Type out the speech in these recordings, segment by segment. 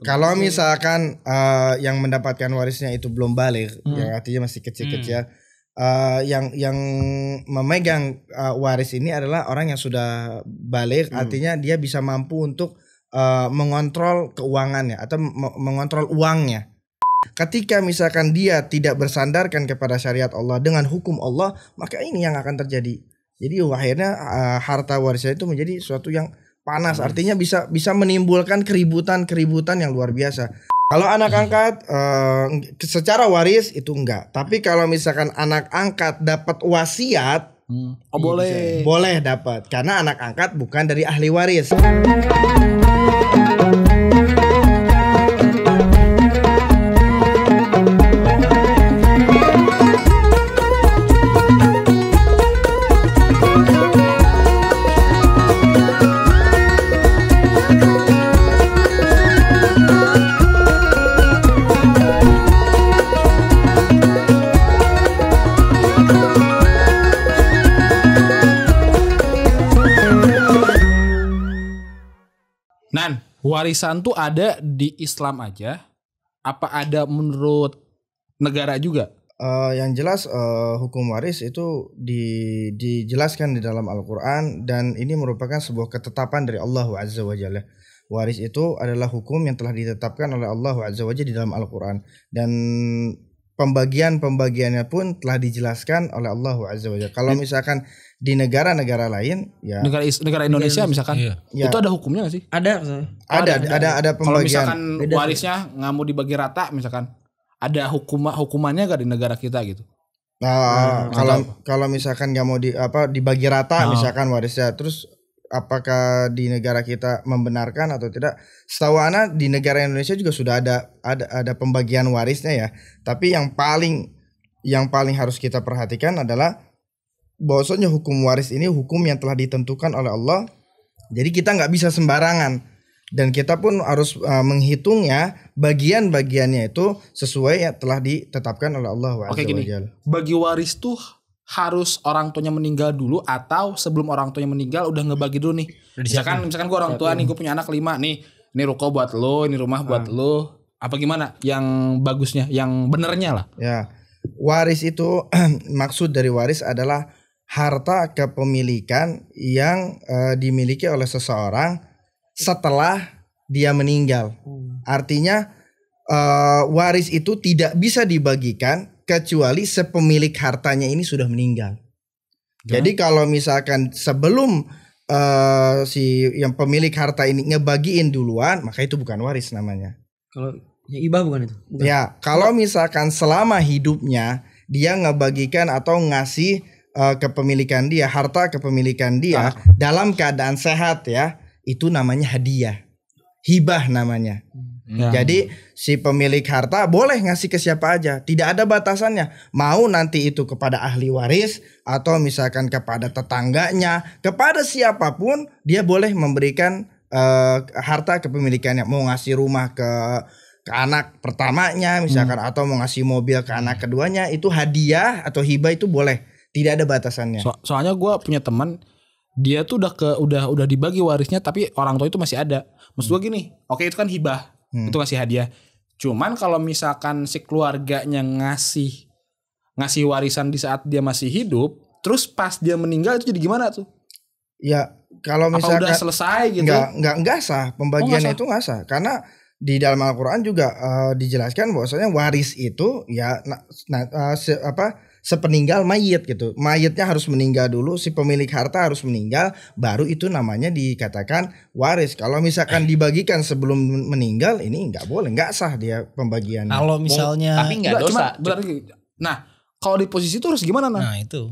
Kalau misalkan yang mendapatkan warisnya itu belum balik, ya artinya masih kecil-kecil, yang memegang waris ini adalah orang yang sudah balik, artinya dia bisa mampu untuk mengontrol keuangannya atau mengontrol uangnya. Ketika misalkan dia tidak bersandarkan kepada syariat Allah dengan hukum Allah, maka ini yang akan terjadi. Jadi akhirnya harta warisnya itu menjadi sesuatu yang panas, artinya bisa menimbulkan keributan yang luar biasa. Kalau anak angkat secara waris itu enggak, tapi kalau misalkan anak angkat dapat wasiat, boleh dapat, karena anak angkat bukan dari ahli waris. Warisan tuh ada di Islam aja, apa ada menurut negara juga? Yang jelas hukum waris itu dijelaskan di dalam Al-Quran, dan ini merupakan sebuah ketetapan dari Allah Azza wa Jalla. Waris itu adalah hukum yang telah ditetapkan oleh Allah Azza wa Jalla di dalam Al-Quran, dan pembagiannya pun telah dijelaskan oleh Allah Azza wa Jalla. Kalau misalkan di negara-negara lain, ya negara Indonesia misalkan, itu ada hukumnya nggak sih? Ada pembagian. Kalau misalkan warisnya nggak mau dibagi rata, misalkan ada hukumannya nggak di negara kita gitu? Kalau misalkan nggak mau dibagi rata, misalkan warisnya, terus apakah di negara kita membenarkan atau tidak? Setahu ana di negara Indonesia juga sudah ada pembagian warisnya ya. Tapi yang paling harus kita perhatikan adalah bahwasanya hukum waris ini hukum yang telah ditentukan oleh Allah. Jadi kita nggak bisa sembarangan, dan kita pun harus menghitungnya bagian-bagiannya itu sesuai yang telah ditetapkan oleh Allah. Oke, gini, bagi waris tuh harus orang tuanya meninggal dulu atau sebelum orang tuanya meninggal udah ngebagi dulu nih. Misalkan gue orang tua nih, gue punya anak 5 nih, ini ruko buat lo, ini rumah buat lo, apa gimana? Yang bagusnya, yang benernya lah. Ya, waris itu maksud dari waris adalah harta kepemilikan yang dimiliki oleh seseorang setelah dia meninggal. Artinya waris itu tidak bisa dibagikan kecuali sepemilik hartanya ini sudah meninggal. Jadi kalau misalkan sebelum si yang pemilik harta ini ngebagiin duluan, maka itu bukan waris namanya. Kalau hibah bukan itu? Bukan. Ya, kalau misalkan selama hidupnya dia ngebagikan atau ngasih kepemilikan dia, harta kepemilikan dia dalam keadaan sehat, ya, itu namanya hadiah, hibah namanya. Jadi si pemilik harta boleh ngasih ke siapa aja, tidak ada batasannya. Mau nanti itu kepada ahli waris atau misalkan kepada tetangganya, kepada siapapun dia boleh memberikan harta kepemilikannya. Mau ngasih rumah ke anak pertamanya misalkan, atau mau ngasih mobil ke anak keduanya, itu hadiah atau hibah itu boleh. Tidak ada batasannya. Soalnya gue punya teman, dia tuh udah dibagi warisnya tapi orang tua itu masih ada. Maksud gue gini, oke itu kan hibah, itu ngasih hadiah. Cuman kalau misalkan si keluarganya ngasih warisan di saat dia masih hidup, terus pas dia meninggal itu jadi gimana tuh? Ya kalau misalkan udah selesai gitu? Enggak sah, pembagiannya itu enggak sah, karena di dalam Al-Quran juga dijelaskan bahwasanya waris itu ya sepeninggal mayit gitu. Mayitnya harus meninggal dulu, si pemilik harta harus meninggal, baru itu namanya dikatakan waris. Kalau misalkan dibagikan sebelum meninggal, ini nggak boleh, nggak sah dia pembagiannya. Kalau misalnya tapi nggak dosa. Nah, kalau di posisi itu harus gimana? Nah itu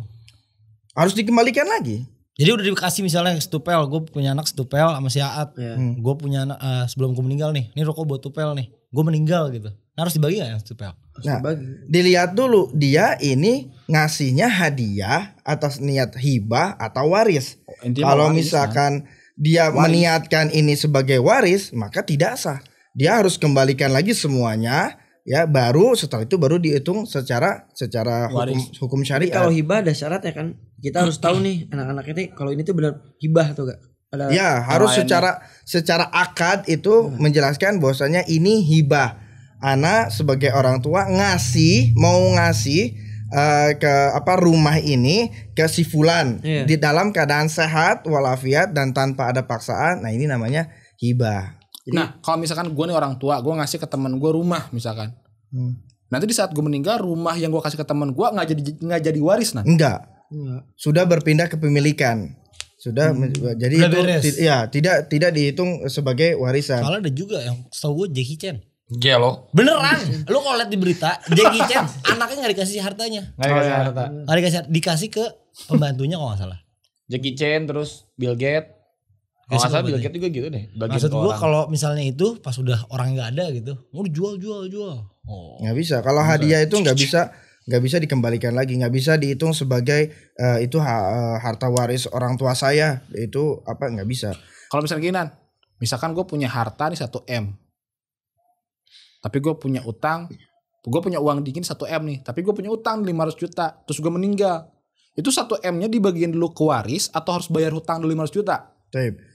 harus dikembalikan lagi. Jadi udah dikasih misalnya stupel, gue punya anak stupel sama si Aat, gue punya anak sebelum gue meninggal nih, ini rokok buat stupel nih, gue meninggal gitu, nah, harus dibagi gak stupel? Nah, dilihat dulu dia ini ngasihnya hadiah atas niat hibah atau waris. Kalau misalkan dia meniatkan ini sebagai waris, maka tidak sah. Dia harus kembalikan lagi semuanya, ya, baru setelah itu baru dihitung secara hukum syariat. Jadi kalau hibah ada syaratnya kan, kita harus tahu nih anak-anak ini kalau ini tuh benar hibah atau enggak. Ya, harus secara akad itu menjelaskan bahwasanya ini hibah. Ana sebagai orang tua mau ngasih ke rumah ini ke si fulan di dalam keadaan sehat walafiat dan tanpa ada paksaan. Nah, ini namanya hibah. Jadi, nah, kalau misalkan gue nih orang tua, gue ngasih ke teman gue rumah misalkan. Nanti di saat gue meninggal, rumah yang gue kasih ke teman gue nggak jadi waris nah? Enggak. Sudah berpindah kepemilikan. Sudah jadi itu tidak dihitung sebagai warisan. Soalnya ada juga yang setahu gue Jackie Chan. Gelo. Beneran. Lu kalau lihat di berita Jackie Chan anaknya gak dikasih hartanya. Gak dikasih ke pembantunya kalau gak salah. Jackie Chan terus Bill Gates. Kalau gak salah Bill Gates juga gitu deh. Maksud gue kalau misalnya itu pas udah orang gak ada gitu. Mau jual. Nggak bisa. Kalau hadiah itu nggak bisa dikembalikan lagi. Nggak bisa dihitung sebagai itu harta waris orang tua saya. Itu nggak bisa. Kalau misalnya gini, misalkan gue punya harta nih 1 M. Tapi gue punya utang, gue punya uang dingin 1 M nih. Tapi gue punya utang 500 juta. Terus gue meninggal. Itu 1 M-nya dibagiin dulu ke waris atau harus bayar hutang dulu 500 juta? Taip.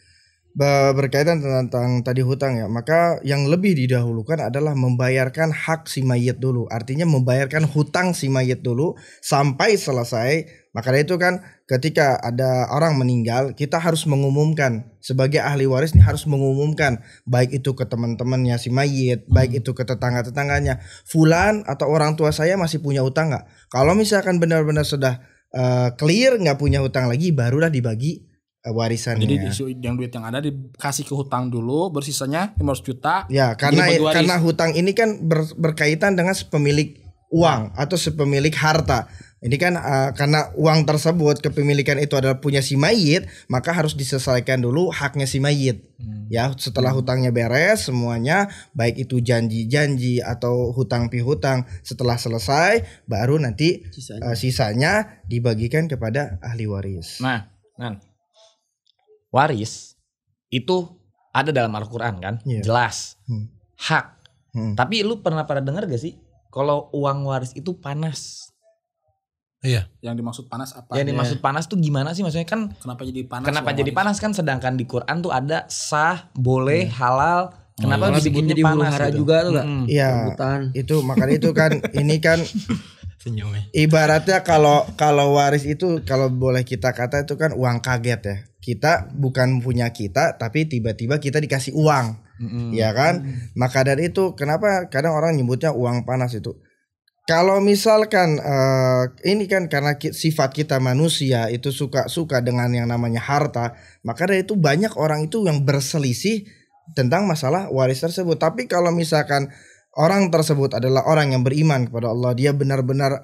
Berkaitan tentang tadi hutang ya. Maka yang lebih didahulukan adalah membayarkan hak si mayit dulu. Artinya membayarkan hutang si mayit dulu sampai selesai. Maka itu kan ketika ada orang meninggal, kita harus mengumumkan. Sebagai ahli waris ini harus mengumumkan. Baik itu ke teman-temannya si mayit, baik itu ke tetangga-tetangganya. Fulan atau orang tua saya masih punya hutang gak? Kalau misalkan benar-benar sudah clear gak punya hutang lagi, barulah dibagi warisannya. Jadi yang duit yang ada dikasih ke hutang dulu, bersisanya 500 juta. Ya, karena hutang ini kan berkaitan dengan sepemilik uang atau sepemilik harta. Ini kan karena uang tersebut kepemilikan itu adalah punya si mayit, maka harus diselesaikan dulu haknya si mayit. Ya, setelah hutangnya beres semuanya, baik itu janji-janji atau hutang pihutang, setelah selesai baru nanti sisanya dibagikan kepada ahli waris. Nah, waris itu ada dalam Al-Quran kan, jelas hak. Tapi lu pernah dengar gak sih kalau uang waris itu panas? Iya. Yang dimaksud panas apa? Yang dimaksud panas tuh gimana sih? Maksudnya kan kenapa jadi panas? Kenapa jadi panas kan? Sedangkan di Quran tuh ada sah, boleh, halal. Kenapa disebutnya panas gitu? Juga tuh gak? Iya. Itu makanya itu kan ini kan senyumnya. Ibaratnya kalau waris itu kalau boleh kita kata itu kan uang kaget ya. Kita bukan punya kita tapi tiba-tiba kita dikasih uang. Ya kan? Maka dari itu kenapa kadang orang nyebutnya uang panas itu. Kalau misalkan ini kan karena sifat kita manusia itu suka dengan yang namanya harta, maka dari itu banyak orang itu yang berselisih tentang masalah waris tersebut. Tapi kalau misalkan orang tersebut adalah orang yang beriman kepada Allah, dia benar-benar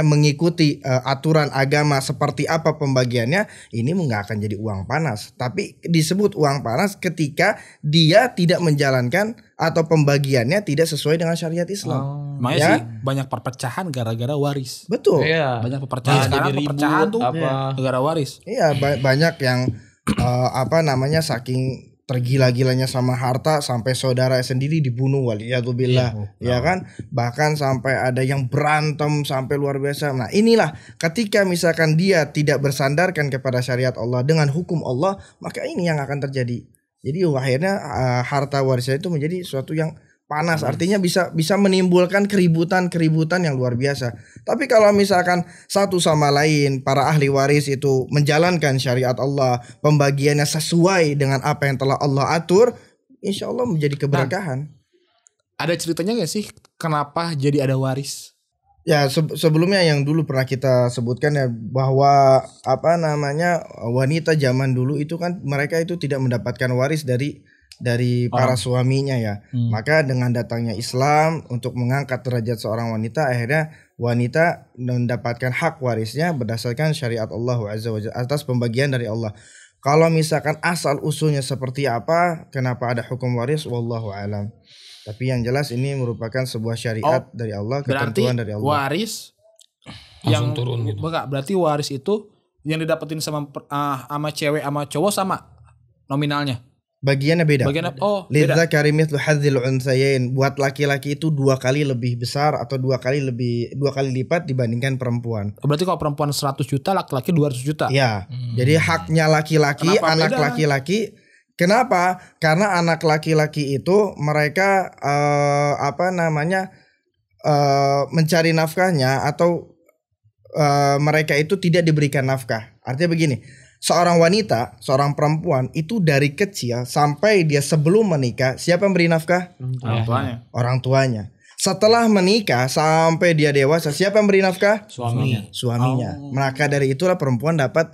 mengikuti aturan agama seperti apa pembagiannya, ini nggak akan jadi uang panas. Tapi disebut uang panas ketika dia tidak menjalankan atau pembagiannya tidak sesuai dengan syariat Islam. Makanya sih banyak perpecahan gara-gara waris. Betul. Iya. Banyak perpecahan. Sekarang perpecahan tuh gara-gara waris. Iya, banyak yang saking tergila-gilanya sama harta sampai saudara sendiri dibunuh waliyadzubillah, ya kan? Bahkan sampai ada yang berantem sampai luar biasa. Nah, inilah ketika misalkan dia tidak bersandarkan kepada syariat Allah dengan hukum Allah, maka ini yang akan terjadi. Jadi akhirnya harta warisnya itu menjadi suatu yang panas, artinya bisa menimbulkan keributan yang luar biasa. Tapi kalau misalkan satu sama lain para ahli waris itu menjalankan syariat Allah, pembagiannya sesuai dengan apa yang telah Allah atur, insya Allah menjadi keberkahan. Ada ceritanya gak sih kenapa jadi ada waris? Ya sebelumnya yang dulu pernah kita sebutkan ya, bahwa wanita zaman dulu itu kan mereka itu tidak mendapatkan waris dari para suaminya ya. Maka dengan datangnya Islam untuk mengangkat derajat seorang wanita, akhirnya wanita mendapatkan hak warisnya berdasarkan syariat Allah Azza wa Jalla, atas pembagian dari Allah. Kalau misalkan asal usulnya seperti apa, kenapa ada hukum waris, wallahu alam. Tapi yang jelas ini merupakan sebuah syariat dari Allah, ketentuan dari Allah. Waris yang turun gitu. Berarti waris itu yang didapetin sama cewek sama cowok sama nominalnya. Bagiannya beda. beda. Lidzakari mithlu hadzil unsayain. Buat laki-laki itu 2 kali lebih besar atau 2 kali lipat dibandingkan perempuan. Berarti kalau perempuan 100 juta, laki-laki 200 juta. Ya. Jadi haknya laki-laki, anak laki-laki. Kenapa? Karena anak laki-laki itu mereka mencari nafkahnya atau mereka itu tidak diberikan nafkah. Artinya begini. Seorang wanita, seorang perempuan itu dari kecil sampai dia sebelum menikah, siapa yang beri nafkah? Orang tuanya. Setelah menikah sampai dia dewasa, siapa yang beri nafkah? Suaminya. Maka dari itulah perempuan dapat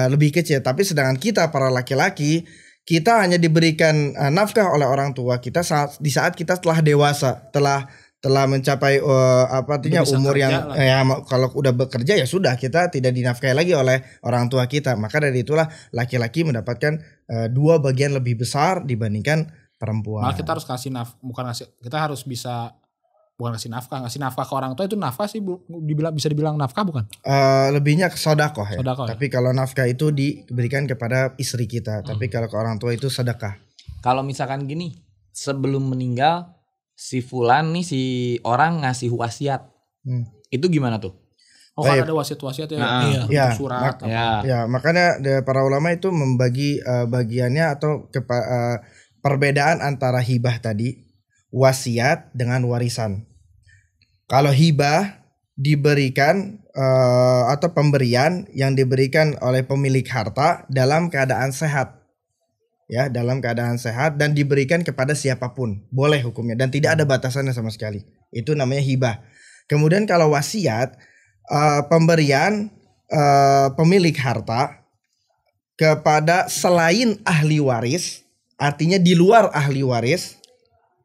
lebih kecil. Tapi sedangkan kita para laki-laki, kita hanya diberikan nafkah oleh orang tua kita di saat kita telah dewasa, telah mencapai umur yang kalau udah bekerja ya sudah, kita tidak dinafkahi lagi oleh orang tua kita. Maka dari itulah laki-laki mendapatkan 2 bagian lebih besar dibandingkan perempuan. Malah kita harus ngasih ngasih nafkah ke orang tua. Itu nafkah sih bisa dibilang nafkah bukan? Lebihnya ke sedekah ya. Ya? Tapi kalau nafkah itu diberikan kepada istri kita. Tapi kalau ke orang tua itu sedekah. Kalau misalkan gini, sebelum meninggal si fulan nih, si orang ngasih wasiat. Itu gimana tuh? Kan ada wasiat-wasiat ya, surat. Ya, makanya para ulama itu membagi bagiannya atau perbedaan antara hibah tadi, wasiat dengan warisan. Kalau hibah diberikan atau pemberian yang diberikan oleh pemilik harta dalam keadaan sehat. Ya, dalam keadaan sehat dan diberikan kepada siapapun, boleh hukumnya dan tidak ada batasannya sama sekali. Itu namanya hibah. Kemudian kalau wasiat, pemberian pemilik harta kepada selain ahli waris, artinya di luar ahli waris,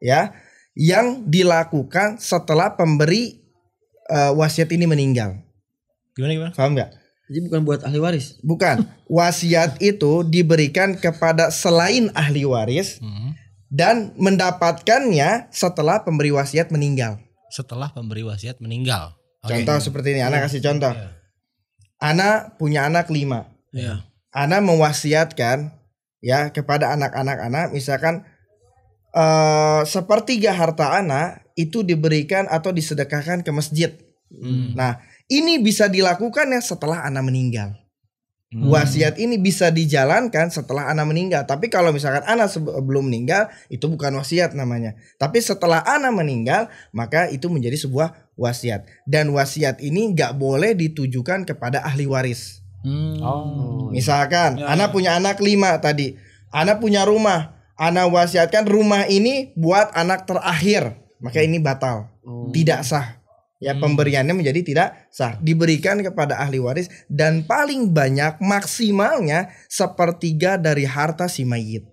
ya, yang dilakukan setelah pemberi wasiat ini meninggal. Gimana? Paham nggak? Jadi bukan buat ahli waris. Bukan. Wasiat itu diberikan kepada selain ahli waris dan mendapatkannya setelah pemberi wasiat meninggal. Setelah pemberi wasiat meninggal. Contoh seperti ini, Ana kasih contoh. Ana punya anak 5. Iya. Ana mewasiatkan ya kepada anak-anak Ana, misalkan 1/3 harta Ana itu diberikan atau disedekahkan ke masjid. Nah, ini bisa dilakukan ya setelah anak meninggal. Wasiat ini bisa dijalankan setelah anak meninggal. Tapi kalau misalkan anak belum meninggal, itu bukan wasiat namanya. Tapi setelah anak meninggal, maka itu menjadi sebuah wasiat. Dan wasiat ini nggak boleh ditujukan kepada ahli waris. Misalkan anak punya anak 5 tadi, anak punya rumah, anak wasiatkan rumah ini buat anak terakhir, maka ini batal, tidak sah. Ya, pemberiannya menjadi tidak sah, diberikan kepada ahli waris dan paling banyak maksimalnya 1/3 dari harta si mayit.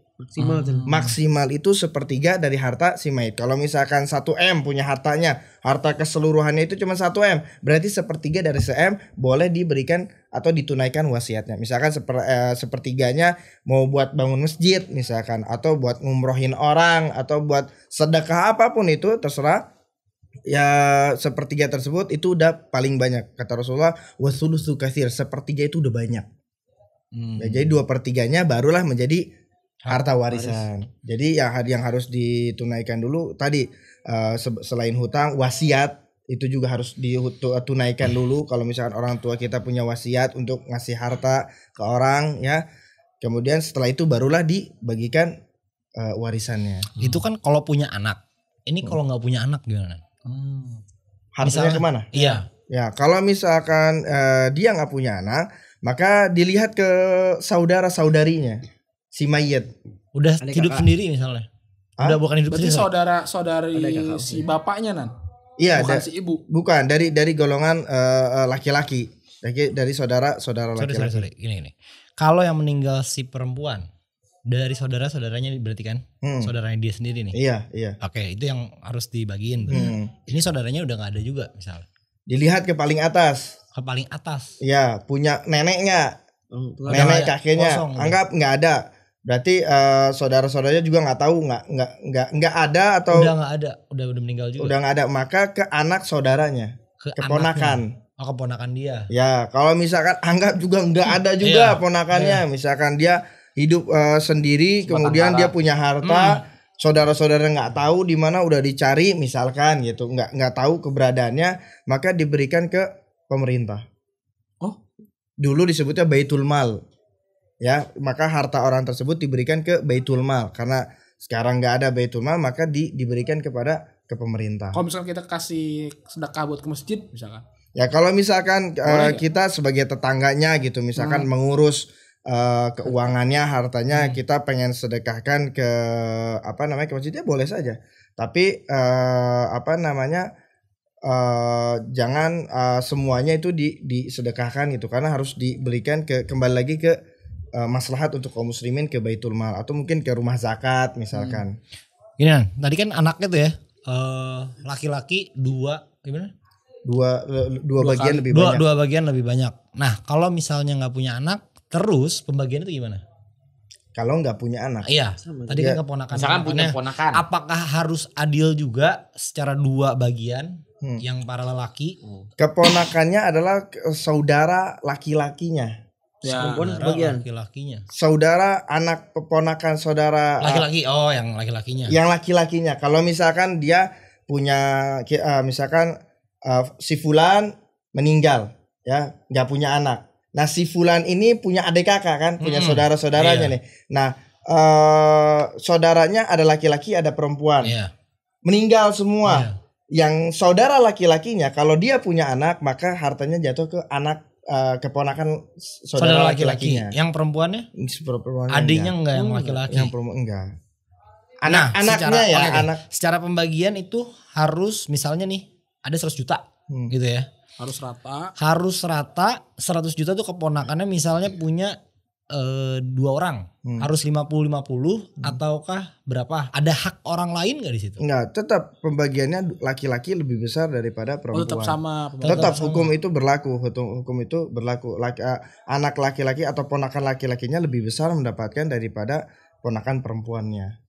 Maksimal itu 1/3 dari harta si mayit. Kalau misalkan 1M punya hartanya, harta keseluruhannya itu cuma 1M, berarti 1/3 dari 1M boleh diberikan atau ditunaikan wasiatnya. Misalkan 1/3-nya mau buat bangun masjid misalkan, atau buat ngumrohin orang, atau buat sedekah apapun itu terserah. Ya, 1/3 tersebut itu udah paling banyak. Kata Rasulullah, wasulusu katsir, 1/3 itu udah banyak. Ya, jadi 2/3-nya barulah menjadi harta warisan. Jadi yang harus ditunaikan dulu tadi, selain hutang, wasiat itu juga harus ditunaikan dulu. Kalau misalkan orang tua kita punya wasiat untuk ngasih harta ke orang, ya, kemudian setelah itu barulah dibagikan warisannya. Itu kan kalau punya anak. Ini kalau nggak punya anak gimana? Hartanya kemana? Iya. Ya, kalau misalkan dia nggak punya anak, maka dilihat ke saudara-saudarinya si mayit. Udah hidup sendiri misalnya. Udah bukan hidup berarti sendiri. saudara-saudari si bapaknya Nan. Iya, bukan si ibu. Bukan, dari golongan laki-laki. Dari saudara laki-laki. Sorry. Gini. Kalau yang meninggal si perempuan, dari saudara-saudaranya berarti kan? Saudaranya dia sendiri nih. Iya. Oke, itu yang harus dibagiin. Ini saudaranya udah gak ada juga misalnya. Dilihat ke paling atas. Ke paling atas. Iya, punya neneknya. Nenek kakeknya. Kosong, anggap nggak ada. Berarti saudara-saudaranya juga nggak tahu, nggak ada atau udah nggak ada, udah meninggal juga. Udah nggak ada, maka ke anak saudaranya, keponakan. Keponakan dia. Ya, kalau misalkan anggap juga nggak ada juga ponakannya, misalkan dia hidup sendiri, kemudian dia punya harta, saudara-saudara nggak tahu di mana udah dicari misalkan gitu, nggak tahu keberadaannya, maka diberikan ke pemerintah. Oh, dulu disebutnya Baitul Mal, ya, maka harta orang tersebut diberikan ke Baitul Mal karena sekarang nggak ada Baitul Mal, maka diberikan ke pemerintah. Kalau misalkan kita kasih sedekah buat ke masjid misalkan. Ya kalau misalkan kita sebagai tetangganya gitu, misalkan mengurus keuangannya, hartanya, kita pengen sedekahkan ke ke masjidnya boleh saja. Tapi jangan semuanya itu disedekahkan gitu, karena harus diberikan kembali lagi ke maslahat untuk kaum muslimin, ke Baitul Mal atau mungkin ke rumah zakat misalkan. Gini, tadi kan anaknya tuh ya laki-laki dua bagian lebih banyak. Dua bagian lebih banyak. Nah, kalau misalnya nggak punya anak, terus pembagian itu gimana? Kalau nggak punya anak. Iya. Tadi kan keponakan. Misalkan punya keponakan. Apakah harus adil juga secara dua bagian yang para lelaki? Keponakannya adalah saudara laki-lakinya. Ya, bagian laki-lakinya. Saudara anak keponakan saudara laki-laki. Yang laki-lakinya. Yang laki-lakinya. Kalau misalkan dia punya misalkan si fulan meninggal, ya, nggak punya anak. Nah, si fulan ini punya adik kakak kan, punya saudara-saudaranya nih. Nah, saudaranya ada laki-laki, ada perempuan. Meninggal semua. Yang saudara laki-lakinya, kalau dia punya anak, maka hartanya jatuh ke anak keponakan saudara laki-lakinya. Yang perempuannya? Adiknya enggak yang laki-laki. Yang perempuan enggak. Anaknya anak. Secara pembagian itu harus misalnya nih ada 100 juta gitu ya. Harus rata 100 juta tuh keponakannya misalnya punya 2 orang. Harus 50-50 ataukah berapa? Ada hak orang lain gak di situ? Enggak, tetap pembagiannya laki-laki lebih besar daripada perempuan. Tetap sama. Tetap hukum itu berlaku. Hukum itu berlaku. Anak laki-laki atau ponakan laki-lakinya lebih besar mendapatkan daripada ponakan perempuannya.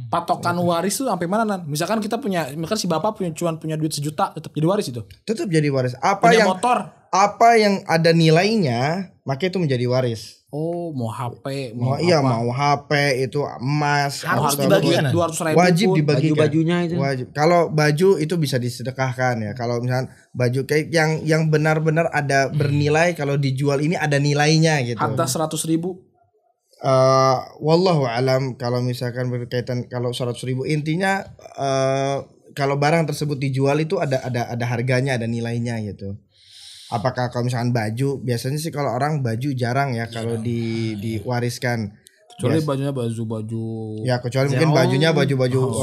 Patokan waris tuh sampai mana, Nan? Misalkan kita misalkan si bapak punya duit 1 juta, tetap jadi waris itu. Tetap jadi waris. Motor. Apa yang ada nilainya, maka itu menjadi waris. Oh, mau HP, mau HP itu emas, harus dibagikan. 200.000 wajib dibagikan. Baju-bajunya itu. Wajib. Kalau baju itu bisa disedekahkan ya. Kalau misalnya baju kayak yang benar-benar ada bernilai, kalau dijual ini ada nilainya gitu. Harta 100.000. Wallahu alam, kalau misalkan berkaitan kalau 100.000 intinya kalau barang tersebut dijual itu ada harganya, ada nilainya gitu. Apakah kalau misalkan baju, biasanya sih kalau orang baju jarang ya kalau diwariskan. Kecuali bajunya baju. Ya kecuali mungkin bajunya baju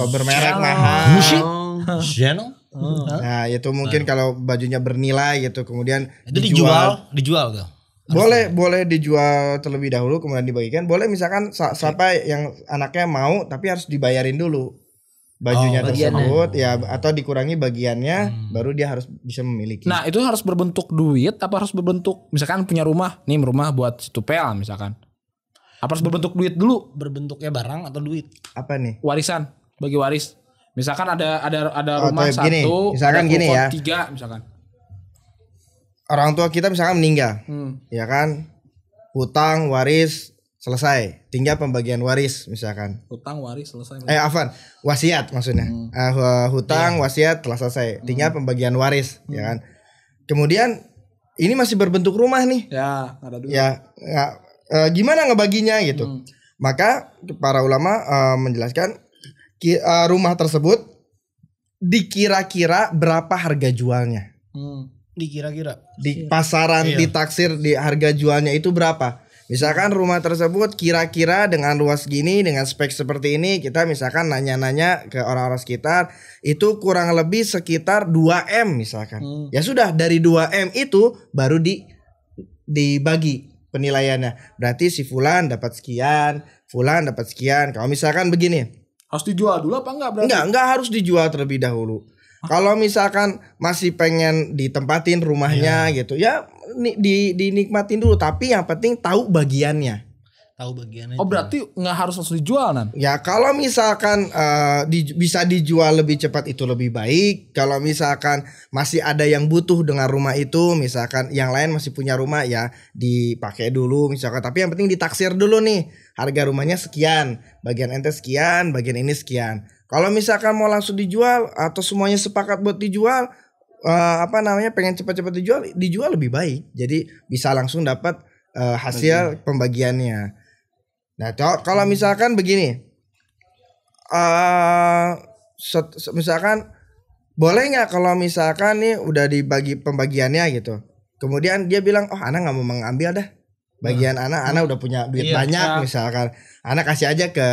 bermerek mahal. Chanel. Nah itu mungkin kalau bajunya bernilai gitu, kemudian itu dijual tuh. Boleh dijual terlebih dahulu kemudian dibagikan. Boleh misalkan siapa yang anaknya mau tapi harus dibayarin dulu bajunya tersebut ya, atau dikurangi bagiannya baru dia harus bisa memiliki. Nah, itu harus berbentuk duit apa harus berbentuk misalkan punya rumah buat Situpel misalkan. Apa harus berbentuk duit dulu? Berbentuknya barang atau duit? Apa nih? Warisan, bagi waris. Misalkan ada rumah gini, 1, misalkan gini ya. 3 misalkan. Orang tua kita misalkan meninggal, ya kan, hutang waris selesai, tinggal pembagian waris misalkan. Hutang waris selesai. Wasiat maksudnya. Hutang wasiat telah selesai, tinggal pembagian waris, ya kan. Kemudian ini masih berbentuk rumah nih. Ya, ada dulu. Ya, gimana ngebaginya gitu. Maka para ulama menjelaskan rumah tersebut dikira-kira berapa harga jualnya. Dikira-kira di pasaran ditaksir di harga jualnya itu berapa. Misalkan rumah tersebut kira-kira dengan luas gini, dengan spek seperti ini, kita misalkan nanya-nanya ke orang-orang sekitar, itu kurang lebih sekitar 2M misalkan. Ya sudah, dari 2M itu baru dibagi penilaiannya. Berarti si fulan dapat sekian, fulan dapat sekian. Kalau misalkan begini, harus dijual dulu apa enggak berarti? Enggak harus dijual terlebih dahulu. Kalau misalkan masih pengen ditempatin rumahnya gitu, ya dinikmatin dulu. Tapi yang penting tahu bagiannya. tahu bagiannya. Oh berarti nggak harus langsung dijual Nan? Ya kalau misalkan bisa dijual lebih cepat itu lebih baik. Kalau misalkan masih ada yang butuh dengan rumah itu, misalkan yang lain masih punya rumah ya dipakai dulu misalkan. Tapi yang penting ditaksir dulu nih, harga rumahnya sekian, bagian ente sekian, bagian ini sekian. Kalau misalkan mau langsung dijual atau semuanya sepakat buat dijual, pengen cepat-cepat dijual lebih baik. Jadi bisa langsung dapat hasil pembagiannya. Nah, kalau misalkan begini, misalkan boleh nggak kalau misalkan nih udah dibagi pembagiannya gitu, kemudian dia bilang, oh anak nggak mau mengambil dah bagian anak udah punya duit banyak, misalkan anak kasih aja ke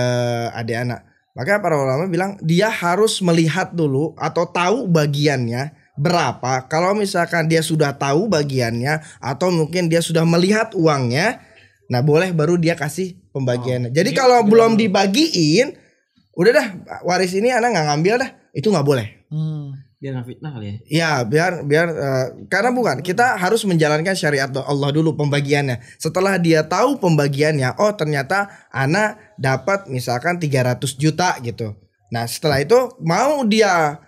adik anak. Maka para ulama bilang dia harus melihat dulu atau tahu bagiannya berapa. Kalau misalkan dia sudah tahu bagiannya atau mungkin dia sudah melihat uangnya, nah boleh baru dia kasih pembagiannya. Jadi kalau belum dibagiin, udah dah waris ini anak nggak ngambil dah, itu nggak boleh. Biar nggak fitnah kali ya. Ya biar karena bukan, kita harus menjalankan syariat Allah dulu pembagiannya. Setelah dia tahu pembagiannya, oh ternyata anak dapat misalkan 300 juta gitu. Nah setelah itu mau dia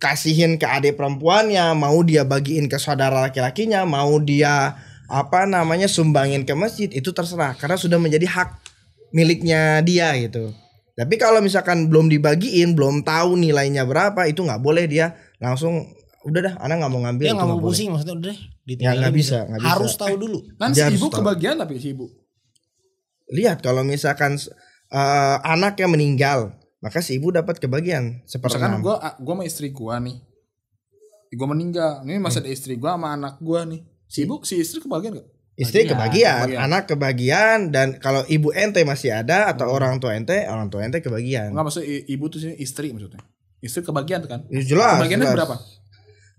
kasihin ke adik perempuannya, mau dia bagiin ke saudara laki-lakinya, mau dia sumbangin ke masjid, itu terserah karena sudah menjadi hak miliknya dia gitu. Tapi kalau misalkan belum dibagiin, belum tahu nilainya berapa, itu nggak boleh dia langsung udah dah anak nggak mau ngambil. Dia nggak mau pusing maksudnya udah ya nggak bisa. Harus tahu dulu. Kan si ibu kebagian tapi si ibu. Lihat kalau misalkan anaknya meninggal, maka si ibu dapat kebagian Misalkan gue sama istri gue nih, gue meninggal, ini masih ada istri gue sama anak gue nih. Si istri kebagian gak? Istri kebagian, anak kebagian, dan kalau ibu ente masih ada atau orang tua ente kebagian. Enggak, maksud ibu tuh sini istri maksudnya. Istri kebagian kan? Ya, jelas. Kebagiannya jelas. berapa?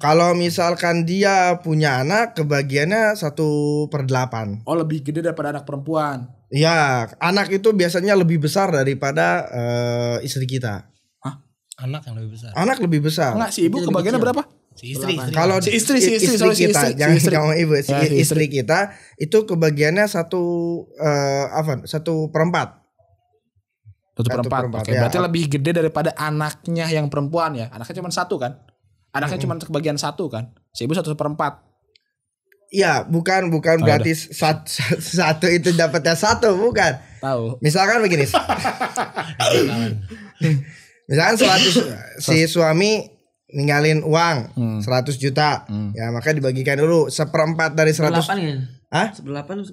Kalau misalkan dia punya anak, kebagiannya 1/8. Oh lebih gede daripada anak perempuan. Ya, anak itu biasanya lebih besar daripada istri kita. Hah? Anak yang lebih besar. Anak lebih besar. Enggak, si ibu kebagiannya berapa? Si istri. Kalau si istri kita, jangan kamu ibu, istri kita itu kebagiannya 1/4. 1/4. Oke, berarti lebih gede daripada anaknya yang perempuan ya. Anaknya cuma 1 kan? Anaknya cuma kebagian 1 kan? Si ibu 1/4. Iya, bukan berarti satu itu dapatnya 1, bukan. Tahu. Misalkan begini. Misalkan si suami ninggalin uang 100 juta. Ya, maka dibagikan dulu 1/4 dari 100. 1/8 ya? Hah? 1/8 atau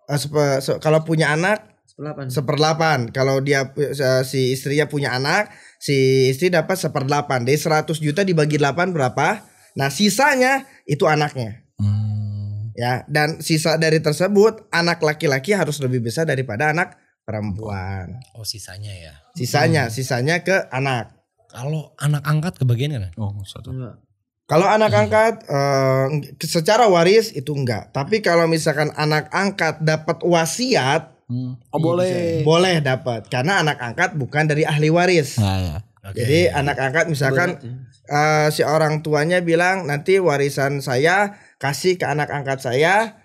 1/9? Kalau punya anak 1/8. 1/8. Kalau dia si istrinya punya anak, si istri dapat 1/8. Dari 100 juta dibagi 8 berapa? Nah, sisanya itu anaknya. Ya, dan sisa dari tersebut anak laki-laki harus lebih besar daripada anak perempuan. Oh, sisanya ya. Sisanya ke anak. Kalau anak angkat kebagian kan? Oh, 1. Enggak. Kalau anak angkat secara waris itu enggak. Tapi kalau misalkan anak angkat dapat wasiat, oh boleh. Boleh dapat karena anak angkat bukan dari ahli waris. Nah, ya. Jadi anak angkat misalkan si orang tuanya bilang nanti warisan saya kasih ke anak angkat saya,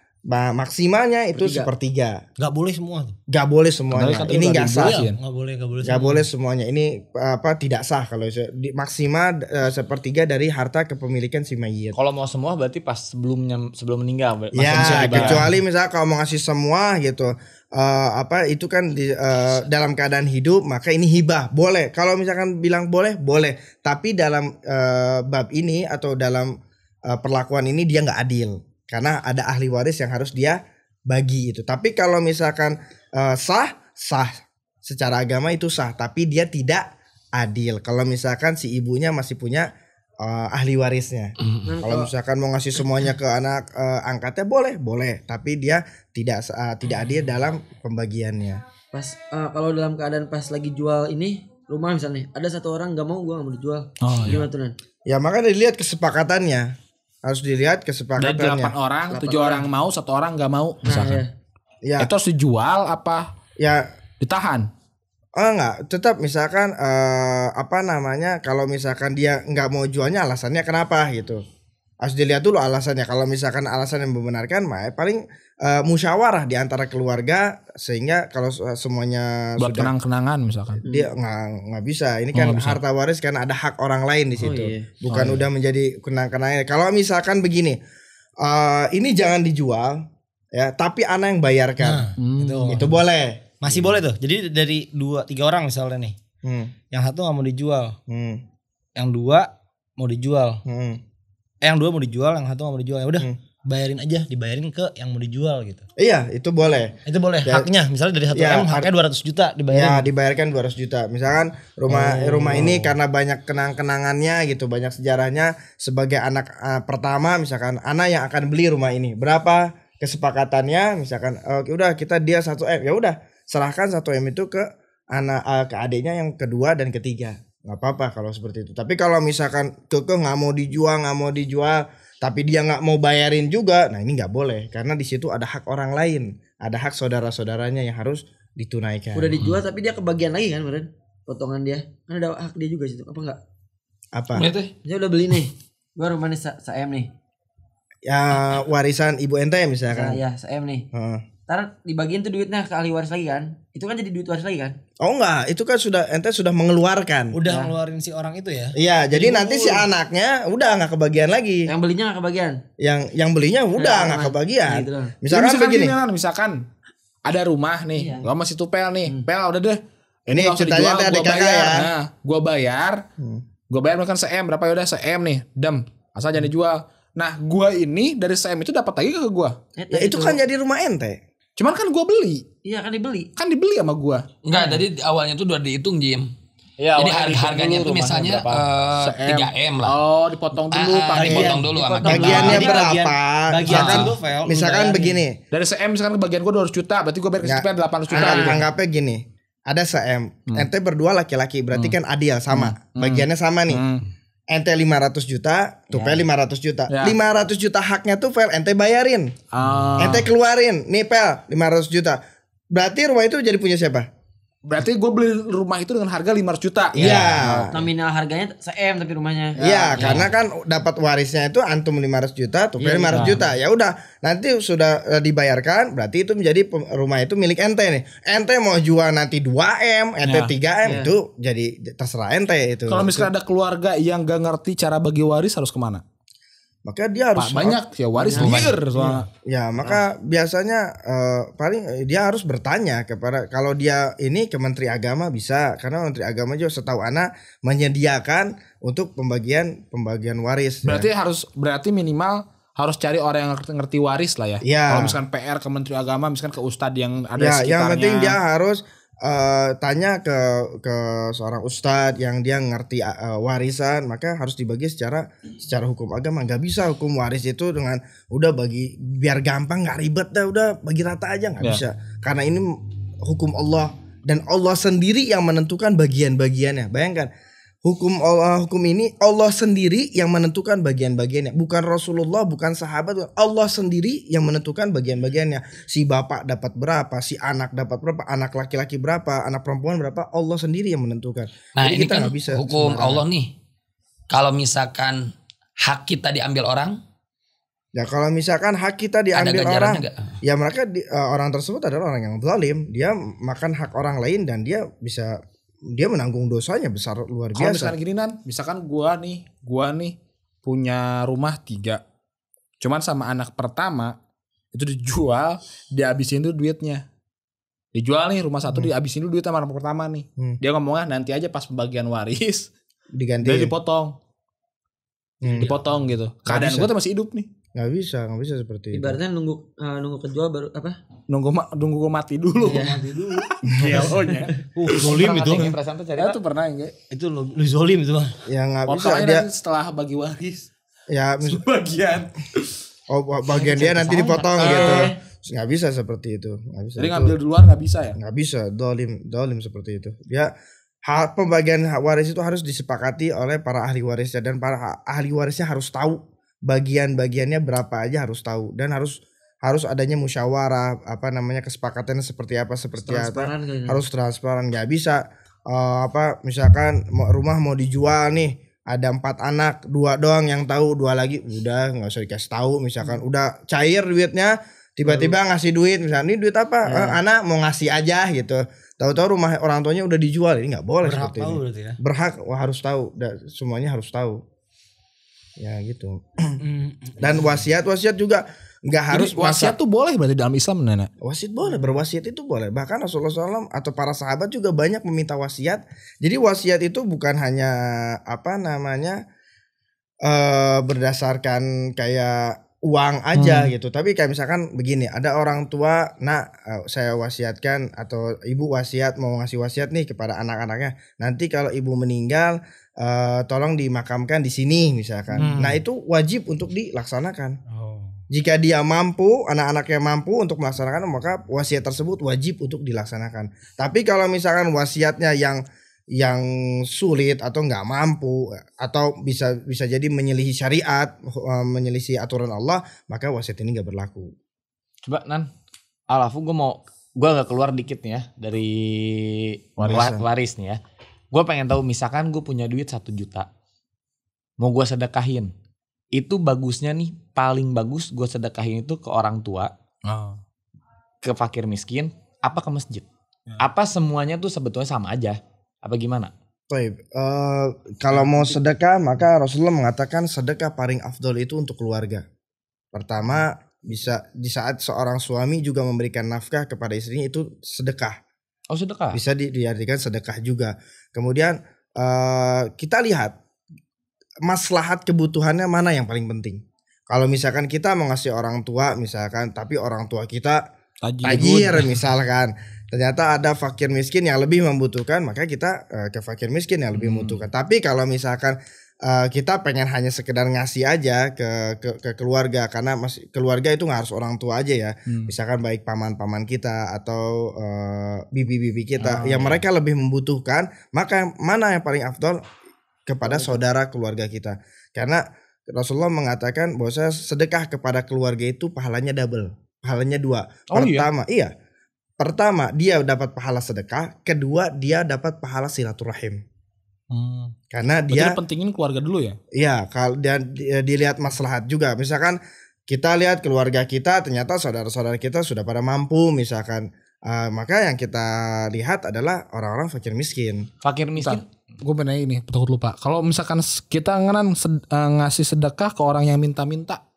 maksimalnya itu 1/3. Gak boleh semua tuh. Gak boleh semuanya. Ini nggak sah. Gak boleh. Gak boleh semuanya. Ini tidak sah kalau maksimal 1/3 dari harta kepemilikan si mayit. Kalau mau semua berarti pas sebelum meninggal. Ya, kecuali misalnya kalau mau ngasih semua gitu, itu kan dalam keadaan hidup, maka ini hibah boleh. Kalau misalkan bilang boleh. Tapi dalam bab ini atau dalam perlakuan ini dia nggak adil. Karena ada ahli waris yang harus dia bagi itu. Tapi kalau misalkan sah secara agama itu sah, tapi dia tidak adil. Kalau misalkan si ibunya masih punya ahli warisnya. Kalau misalkan mau ngasih semuanya ke anak angkatnya boleh, tapi dia tidak adil dalam pembagiannya. Pas kalau dalam keadaan pas lagi jual ini rumah misalnya, ada satu orang nggak mau, gua nggak mau dijual. Gimana tuh, Nan? Ya makanya dilihat kesepakatannya. Harus dilihat kesepakatannya. Dari 8 orang, 7 orang mau, 1 orang nggak mau misalkan. Ya. Itu harus dijual apa? Ya ditahan. Enggak, tetap misalkan kalau misalkan dia nggak mau jualnya alasannya kenapa gitu. Harus dilihat dulu alasannya. Kalau misalkan alasan yang membenarkan, paling musyawarah di antara keluarga, sehingga kalau semuanya buat sudah kenang-kenangan misalkan. Dia nggak bisa. Ini kan harta waris kan ada hak orang lain di situ. Bukan udah menjadi kenang-kenangan. Kalau misalkan begini, ini jangan dijual ya, tapi anak yang bayarkan. Itu boleh. Masih boleh tuh. Jadi dari 2-3 orang misalnya nih. Yang satu nggak mau dijual. Yang 2 mau dijual. Yang 2 mau dijual, yang 1 nggak mau dijual. Ya udah, bayarin aja, dibayarin ke yang mau dijual gitu. Iya, itu boleh. Itu boleh. Haknya misalnya dari 1 M haknya 200 juta dibayarin. Ya, dibayarkan 200 juta. Misalkan rumah ini karena banyak kenang-kenangannya gitu, banyak sejarahnya, sebagai anak pertama, misalkan anak yang akan beli rumah ini. Berapa kesepakatannya? Misalkan udah kita dia 1 M. Ya udah, serahkan 1 M itu ke ke adiknya yang kedua dan ketiga. Nggak apa-apa kalau seperti itu. Tapi kalau misalkan nggak mau dijual, tapi dia nggak mau bayarin juga, nah ini nggak boleh, karena di situ ada hak orang lain, ada hak saudara-saudaranya yang harus ditunaikan. Udah dijual tapi dia kebagian lagi kan, Beren? Potongan dia, kan ada hak dia juga situ, apa enggak? Apa? Dia udah beli nih, gua rumah nih sa-em nih. Ya warisan ibu ente misalkan. Ya sa-em nih. Ntar dibagiin tuh duitnya ke ahli waris lagi kan? Itu kan jadi duit waris lagi kan? Oh enggak, itu kan ente sudah mengeluarkan. Udah ngeluarin si orang itu ya? Iya, jadi nanti si anaknya udah nggak kebagian lagi. Yang belinya nggak kebagian? Yang belinya udah nggak kebagian. Gitu. Misalkan begini. Misalkan ada rumah nih, gua masih tupel nih. Pel udah deh. Ini ceritanya ada kakak ya. Nah, gua bayar. Gua bayar kan se-M berapa, ya udah se-M nih. Asal jangan dijual. Nah, gua ini dari se-M itu dapat lagi ke gua. Ya itu kan jadi rumah ente. Cuman kan gua beli. Iya kan dibeli. Kan dibeli sama gua. Enggak, tadi awalnya tuh udah dihitung, Jim. Ya, jadi harganya tuh misalnya 3M lah. Oh, dipotong dulu, dipotong dulu sama bagiannya berapa? Misalkan begini. Dari se-M misalkan bagian gua 200 juta, berarti gua bayar ke se-M 800 juta. Anggapnya gini. Ada se-M, ente berdua laki-laki, berarti kan adil sama. Bagiannya sama nih. Ente 500 juta, Pel 500 juta. 500 juta haknya tuh Pel ente bayarin. Ente keluarin, nih Pel 500 juta. Berarti rumah itu jadi punya siapa? Berarti gue beli rumah itu dengan harga 500 juta. Iya. Nominal harganya se-M tapi rumahnya. Iya, karena kan dapat warisnya itu antum 500 juta, Pel 500 juta. Ya udah, nanti sudah dibayarkan, berarti itu menjadi rumah itu milik ente nih. Ente mau jual nanti 2M, ente 3M itu jadi terserah ente itu. Kalau misalnya ada keluarga yang gak ngerti cara bagi waris harus kemana? Maka dia harus banyak ya waris liar soalnya. Ya, maka biasanya paling dia harus bertanya kepada, kalau dia ini ke Menteri Agama bisa, karena Menteri Agama juga setahu anak menyediakan untuk pembagian waris. Berarti minimal harus cari orang yang ngerti waris lah ya. Kalau misalkan PR ke Menteri Agama, misalkan ke ustadz yang ada sekitarnya. Yang penting dia harus tanya ke seorang ustadz yang dia ngerti warisan, maka harus dibagi secara hukum agama. Nggak bisa hukum waris itu dengan udah bagi biar gampang, nggak ribet dah, udah bagi rata aja, nggak bisa. Karena ini hukum Allah, dan Allah sendiri yang menentukan bagian-bagiannya. Bayangkan, hukum ini Allah sendiri yang menentukan bagian-bagiannya, bukan Rasulullah, bukan sahabat. Allah sendiri yang menentukan bagian-bagiannya. Si bapak dapat berapa, si anak dapat berapa, anak laki-laki berapa, anak perempuan berapa, Allah sendiri yang menentukan. Nah, jadi ini kita kan nggak bisa hukum Allah nih. Kalau misalkan hak kita diambil orang, ya kalau misalkan hak kita diambil orang, ya mereka orang tersebut adalah orang yang zalim. Dia makan hak orang lain dan dia menanggung dosanya besar luar biasa. Kalau misalkan gini misalkan gua nih punya rumah 3. Cuman sama anak pertama itu dijual, dihabisin tuh duitnya. Dijual nih rumah 1 dihabisin dulu duit sama anak pertama nih. Dia ngomongnya nanti aja pas pembagian waris diganti. Dia dipotong. Dipotong gitu. Keadaan gua tuh masih hidup nih. Nggak bisa seperti itu. Ibaratnya nunggu kejual baru apa? Nunggu gue mati dulu. Mati dulu. Gelonya. Zolim itu. Itu pernah enggak? Itu lu zolim itu mah. Ya nggak bisa dia setelah bagi waris. Ya bagian. Bagian dia nanti dipotong gitu. Nggak bisa seperti itu. Nggak bisa. Jadi ngambil duluan nggak bisa ya? Nggak bisa. Dolim seperti itu. Ya, pembagian hak waris itu harus disepakati oleh para ahli warisnya, dan para ahli warisnya harus tahu bagian-bagiannya berapa aja, harus tahu, dan harus adanya musyawarah, kesepakatannya seperti apa, harus transparan. Nggak bisa misalkan rumah mau dijual nih, ada 4 anak, 2 doang yang tahu, 2 lagi udah nggak usah dikasih tahu. Misalkan udah cair duitnya, tiba-tiba ngasih duit, misalnya ini duit apa? Anak mau ngasih aja gitu. Tahu-tahu rumah orang tuanya udah dijual, ini nggak boleh Berhak seperti tahu ini. berarti ya. Berhak, harus tahu, semuanya harus tahu. Ya gitu. Dan wasiat juga nggak harus. Jadi wasiat tuh boleh berarti dalam Islam, Nenek? Wasiat boleh, berwasiat itu boleh. Bahkan Rasulullah SAW atau para sahabat juga banyak meminta wasiat. Jadi wasiat itu bukan hanya berdasarkan kayak uang aja gitu. Tapi kayak misalkan begini, ada orang tua, saya wasiatkan atau ibu wasiat mau ngasih wasiat nih kepada anak-anaknya. Nanti kalau ibu meninggal, tolong dimakamkan di sini misalkan. Nah itu wajib untuk dilaksanakan. Jika dia mampu, anak-anaknya mampu untuk melaksanakan, maka wasiat tersebut wajib untuk dilaksanakan. Tapi kalau misalkan wasiatnya yang sulit atau nggak mampu atau bisa jadi menyelisihi syariat, menyelisihi aturan Allah, maka wasiat ini nggak berlaku. Coba Nan, Alafu gue agak keluar dikit nih ya dari waris nih ya. Gue pengen tahu misalkan gue punya duit 1 juta, mau gue sedekahin. Itu bagusnya nih, paling bagus gue sedekahin itu ke orang tua, ke fakir miskin, apa ke masjid? Apa semuanya tuh sebetulnya sama aja? Apa gimana? Kalau mau sedekah, maka Rasulullah mengatakan sedekah paling afdol itu untuk keluarga. Pertama, bisa di saat seorang suami juga memberikan nafkah kepada istrinya, itu sedekah. Oh, sedekah. Bisa diartikan sedekah juga. Kemudian kita lihat maslahat kebutuhannya mana yang paling penting. Kalau misalkan kita mau ngasih orang tua misalkan, tapi orang tua kita tajir misalkan, ternyata ada fakir miskin yang lebih membutuhkan, maka kita ke fakir miskin yang lebih membutuhkan. Tapi kalau misalkan kita pengen hanya sekedar ngasih aja ke keluarga, karena keluarga itu nggak harus orang tua aja ya. Misalkan baik paman-paman kita atau bibi-bibi kita yang mereka lebih membutuhkan, maka mana yang paling afdol? Kepada saudara keluarga kita. Karena Rasulullah mengatakan bahwa sedekah kepada keluarga itu pahalanya double, pahalanya 2. Pertama dia dapat pahala sedekah, kedua dia dapat pahala silaturahim. Karena dia pentingin keluarga dulu ya. Iya, kalau dia dilihat maslahat juga. Misalkan kita lihat keluarga kita, ternyata saudara-saudara kita sudah pada mampu misalkan, maka yang kita lihat adalah orang-orang fakir miskin. Fakir miskin. Gue bener ini, takut lupa. Kalau misalkan kita ngasih sedekah ke orang yang minta-minta,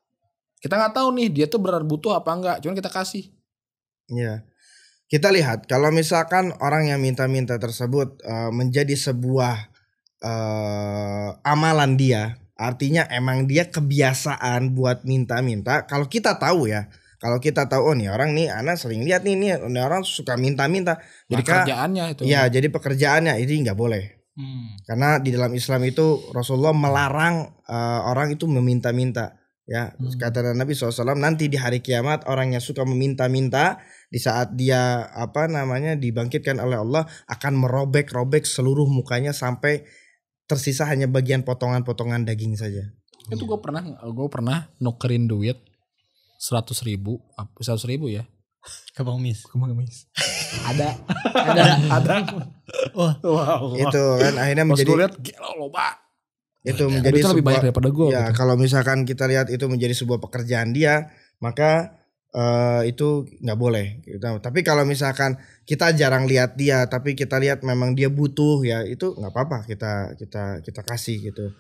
kita nggak tahu nih dia tuh benar butuh apa enggak, cuman kita kasih. Iya, kita lihat kalau misalkan orang yang minta-minta tersebut menjadi sebuah amalan dia, artinya emang dia kebiasaan buat minta-minta. Kalau kita tahu ya, oh nih orang nih, anak sering lihat nih orang suka minta-minta. Jadi pekerjaannya itu. Ya, jadi pekerjaannya ini nggak boleh. Karena di dalam Islam itu Rasulullah melarang orang itu meminta-minta. Ya, kata Nabi SAW, nanti di hari kiamat orang yang suka meminta-minta, di saat dia dibangkitkan oleh Allah, akan merobek-robek seluruh mukanya sampai tersisa hanya bagian potongan-potongan daging saja. Itu gue pernah nukerin duit 100.000 ya ke pengemis. ada. Wow. Itu kan akhirnya menjadi itu menjadi itu lebih banyak daripada gue. Ya, kalau misalkan kita lihat itu menjadi sebuah pekerjaan dia, maka itu nggak boleh. Tapi kalau misalkan kita jarang lihat dia, tapi kita lihat memang dia butuh, ya itu nggak apa-apa, kita kasih gitu.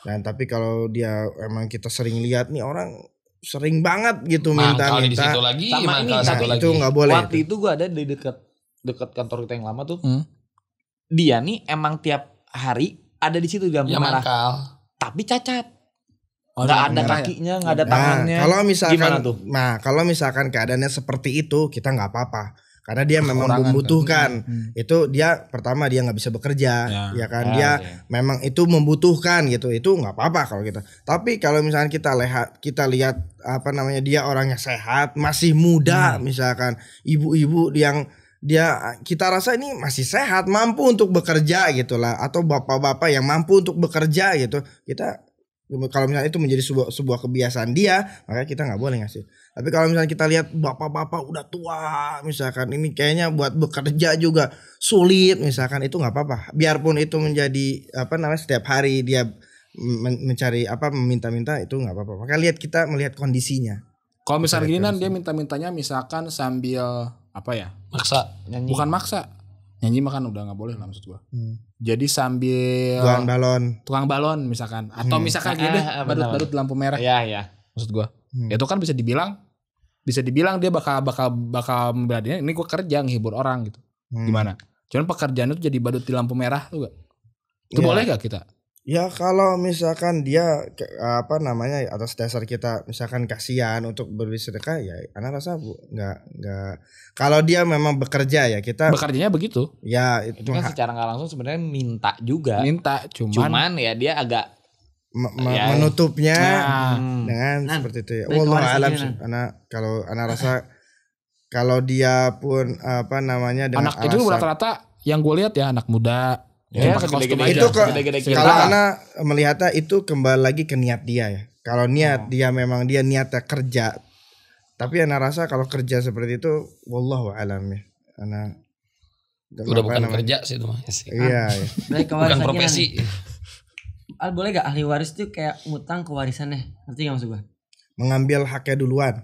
Dan tapi kalau dia emang kita sering lihat nih orang sering banget gitu minta-minta. Di situ lagi, sama ini itu nggak boleh. Waktu itu gue ada di dekat kantor kita yang lama tuh. Dia nih emang tiap hari ada di situ dalam kamar. Tapi cacat. Nggak ada kakinya, nggak ada tangannya. Kalau misalkan keadaannya seperti itu, kita nggak apa-apa. Karena dia memang membutuhkan. Itu dia pertama dia nggak bisa bekerja, ya kan. Dia memang itu membutuhkan gitu. Itu nggak apa-apa kalau kita. Tapi kalau misalkan kita lihat dia orangnya sehat, masih muda, misalkan ibu-ibu yang kita rasa ini masih sehat, mampu untuk bekerja gitulah, atau bapak-bapak yang mampu untuk bekerja gitu, kita kalau misalnya itu menjadi sebuah kebiasaan dia, maka kita nggak boleh ngasih. Tapi kalau misalnya kita lihat bapak-bapak udah tua, misalkan ini kayaknya buat bekerja juga sulit, misalkan itu nggak apa-apa. Biarpun itu menjadi setiap hari dia mencari apa meminta-minta itu nggak apa-apa. Maka kita melihat kondisinya. Kalau misalnya gini dia minta-mintanya misalkan sambil apa ya? Maksa nyanyi. Bukan maksa. Nyanyi makan udah nggak boleh lah maksud gua. Jadi sambil tukang balon misalkan atau misalkan gini badut lampu merah. Iya. Maksud gua. Itu kan bisa dibilang dia bakal membelanya ini gua kerja ngehibur orang gitu. Gimana? Cuman pekerjaan itu jadi badut di lampu merah tuh gak? Itu boleh gak kita? Ya kalau misalkan dia apa namanya atas dasar kita misalkan kasihan untuk berberi sedekah ya anak rasa nggak kalau dia memang bekerja ya kita bekerjanya begitu ya itu kan secara nggak langsung sebenarnya minta cuman ya dia agak menutupnya dengan seperti itu ya. Wallahu alam kalau anak rasa kalau dia pun apa namanya dengan anak itu rata-rata yang gue lihat ya anak muda. Ya, itu kalau Ana melihatnya itu kembali lagi ke niat dia ya. Kalau niat dia memang dia niatnya kerja, tapi Ana rasa kalau kerja seperti itu, wallahu alam ya. Ana udah bukan kerja sih itu mah. Iya. Bukan profesi. Boleh gak ahli waris tuh kayak ngutang ke warisannya? Ngerti gak maksud gue? Mengambil haknya duluan.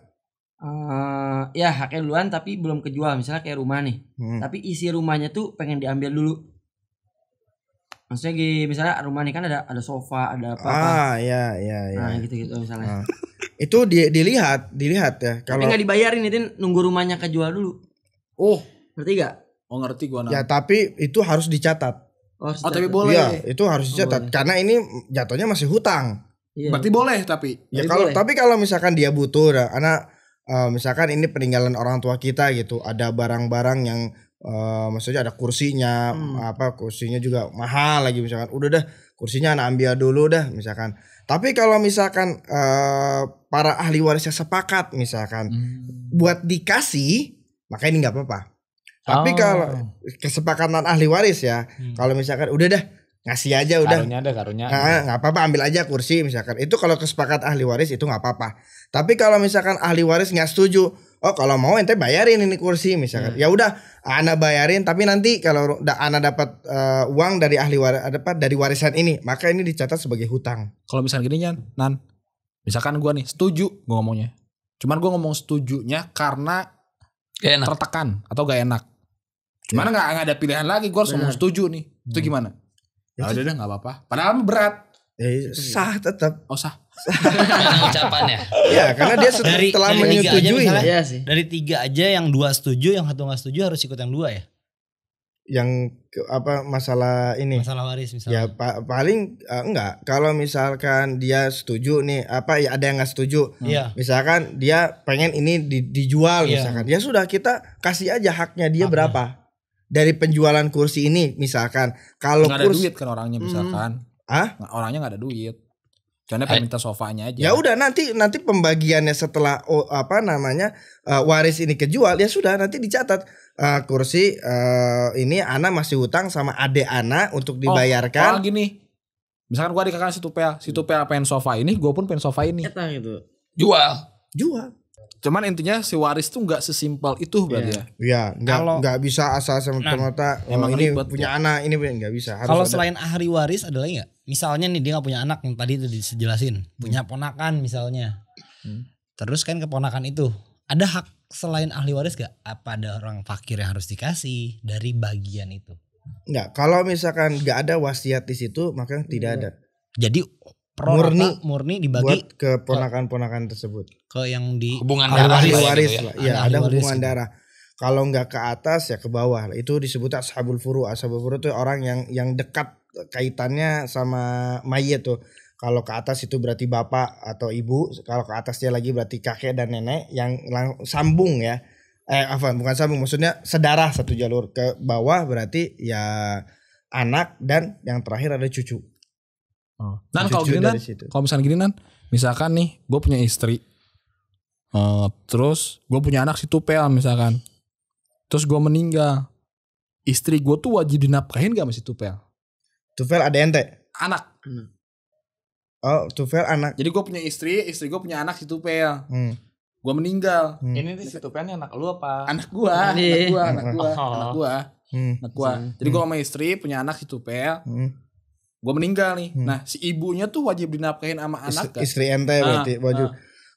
Ya haknya duluan tapi belum kejual. Misalnya kayak rumah nih, tapi isi rumahnya tuh pengen diambil dulu. Maksudnya misalnya rumah ini kan ada sofa, ada apa-apa. Iya. Nah, gitu-gitu misalnya. Itu dilihat ya. Tapi enggak dibayarin itu nunggu rumahnya kejual dulu. Oh, ngerti gak? Oh, ngerti gua. Ya, tapi itu harus dicatat. Tapi boleh. Iya, itu harus dicatat karena ini jatuhnya masih hutang. Iya. Berarti boleh tapi. Ya kalau misalkan dia butuh misalkan ini peninggalan orang tua kita gitu, ada barang-barang yang maksudnya ada kursinya, kursinya juga mahal lagi misalkan. Udah dah kursinya anak ambil dulu dah misalkan. Tapi kalau misalkan para ahli warisnya sepakat misalkan buat dikasih, maka ini nggak apa-apa. Tapi kalau kesepakatan ahli waris ya, kalau misalkan udah dah ngasih aja udah. Karunya. Nah, nggak apa-apa ambil aja kursi misalkan. Itu kalau kesepakatan ahli waris itu nggak apa-apa. Tapi kalau misalkan ahli waris nggak setuju, oh kalau mau ente bayarin ini kursi misalkan. Ya udah, ana bayarin tapi nanti kalau ana dapat uang dari ahli waris dari warisan ini, maka ini dicatat sebagai hutang. Kalau misalkan gini Nan. Misalkan gua nih setuju gua ngomongnya. Cuman gua ngomong setujunya karena tertekan atau gak enak. Cuman enggak ada pilihan lagi, gua harus ngomong setuju nih. Itu gimana? Ya udah deh enggak apa-apa. Padahal berat. Sah tetap. Oh sah. Ucapannya. Ya karena dia setelah menyetujui. Dari 3 aja yang 2 setuju, yang 1 gak setuju harus ikut yang 2 ya. Yang masalah ini. Masalah waris misalnya. Ya paling enggak. Kalau misalkan dia setuju nih ada yang gak setuju. Misalkan dia pengen ini dijual misalkan. Ya sudah kita kasih aja haknya dia berapa. Dari penjualan kursi ini misalkan. Kalau nggak ada duit kan orangnya misalkan. Orangnya nggak ada duit. Karena minta sofanya aja. Ya udah nanti pembagiannya setelah waris ini kejual ya sudah nanti dicatat kursi ini Ana masih hutang sama adek Ana untuk dibayarkan. Gini. Misalkan gua dikatakan si Tupel pengen sofa ini, gua pun pengen sofa ini. Gitu. Jual. Cuman intinya si waris tuh nggak sesimpel itu berarti ya. Iya, nggak bisa asal semata emang ini punya anak ini nggak bisa. Kalau selain ahli waris ada lagi nggak? Misalnya nih dia nggak punya anak yang tadi itu dijelasin, punya ponakan misalnya. Terus kan keponakan itu ada hak selain ahli waris gak? Apa ada orang fakir yang harus dikasih dari bagian itu? Enggak, kalau misalkan nggak ada wasiat di situ maka tidak ada. Jadi murni dibagi buat ke ponakan-ponakan tersebut. Ke yang di hubungan darah waris lah. Ya, ada hubungan darah. Kalau nggak ke atas ya ke bawah. Itu disebut ashabul furu. Ashabul furu itu orang yang dekat kaitannya sama mayit tuh. Kalau ke atas itu berarti bapak atau ibu. Kalau ke atasnya lagi berarti kakek dan nenek yang sambung ya. Bukan sambung, maksudnya sedarah satu jalur. Ke bawah berarti ya anak dan yang terakhir ada cucu. Nan kalau gini kalau misalnya gini Nan, misalkan nih gue punya istri, terus gue punya anak si Tupel misalkan, terus gue meninggal, istri gue tuh wajib dinafkahin gak sama si Tupel? Tupel ada ente? Anak. Oh Tupel anak. Jadi gue punya istri gue punya anak si Tupel. Gue meninggal. Ini si Tupelnya anak lu apa? Anak gue. Jadi gue sama istri punya anak si Tupel. Gue meninggal nih. Nah si ibunya tuh wajib dinafkahin sama anak kan? Istri ente berarti wajib.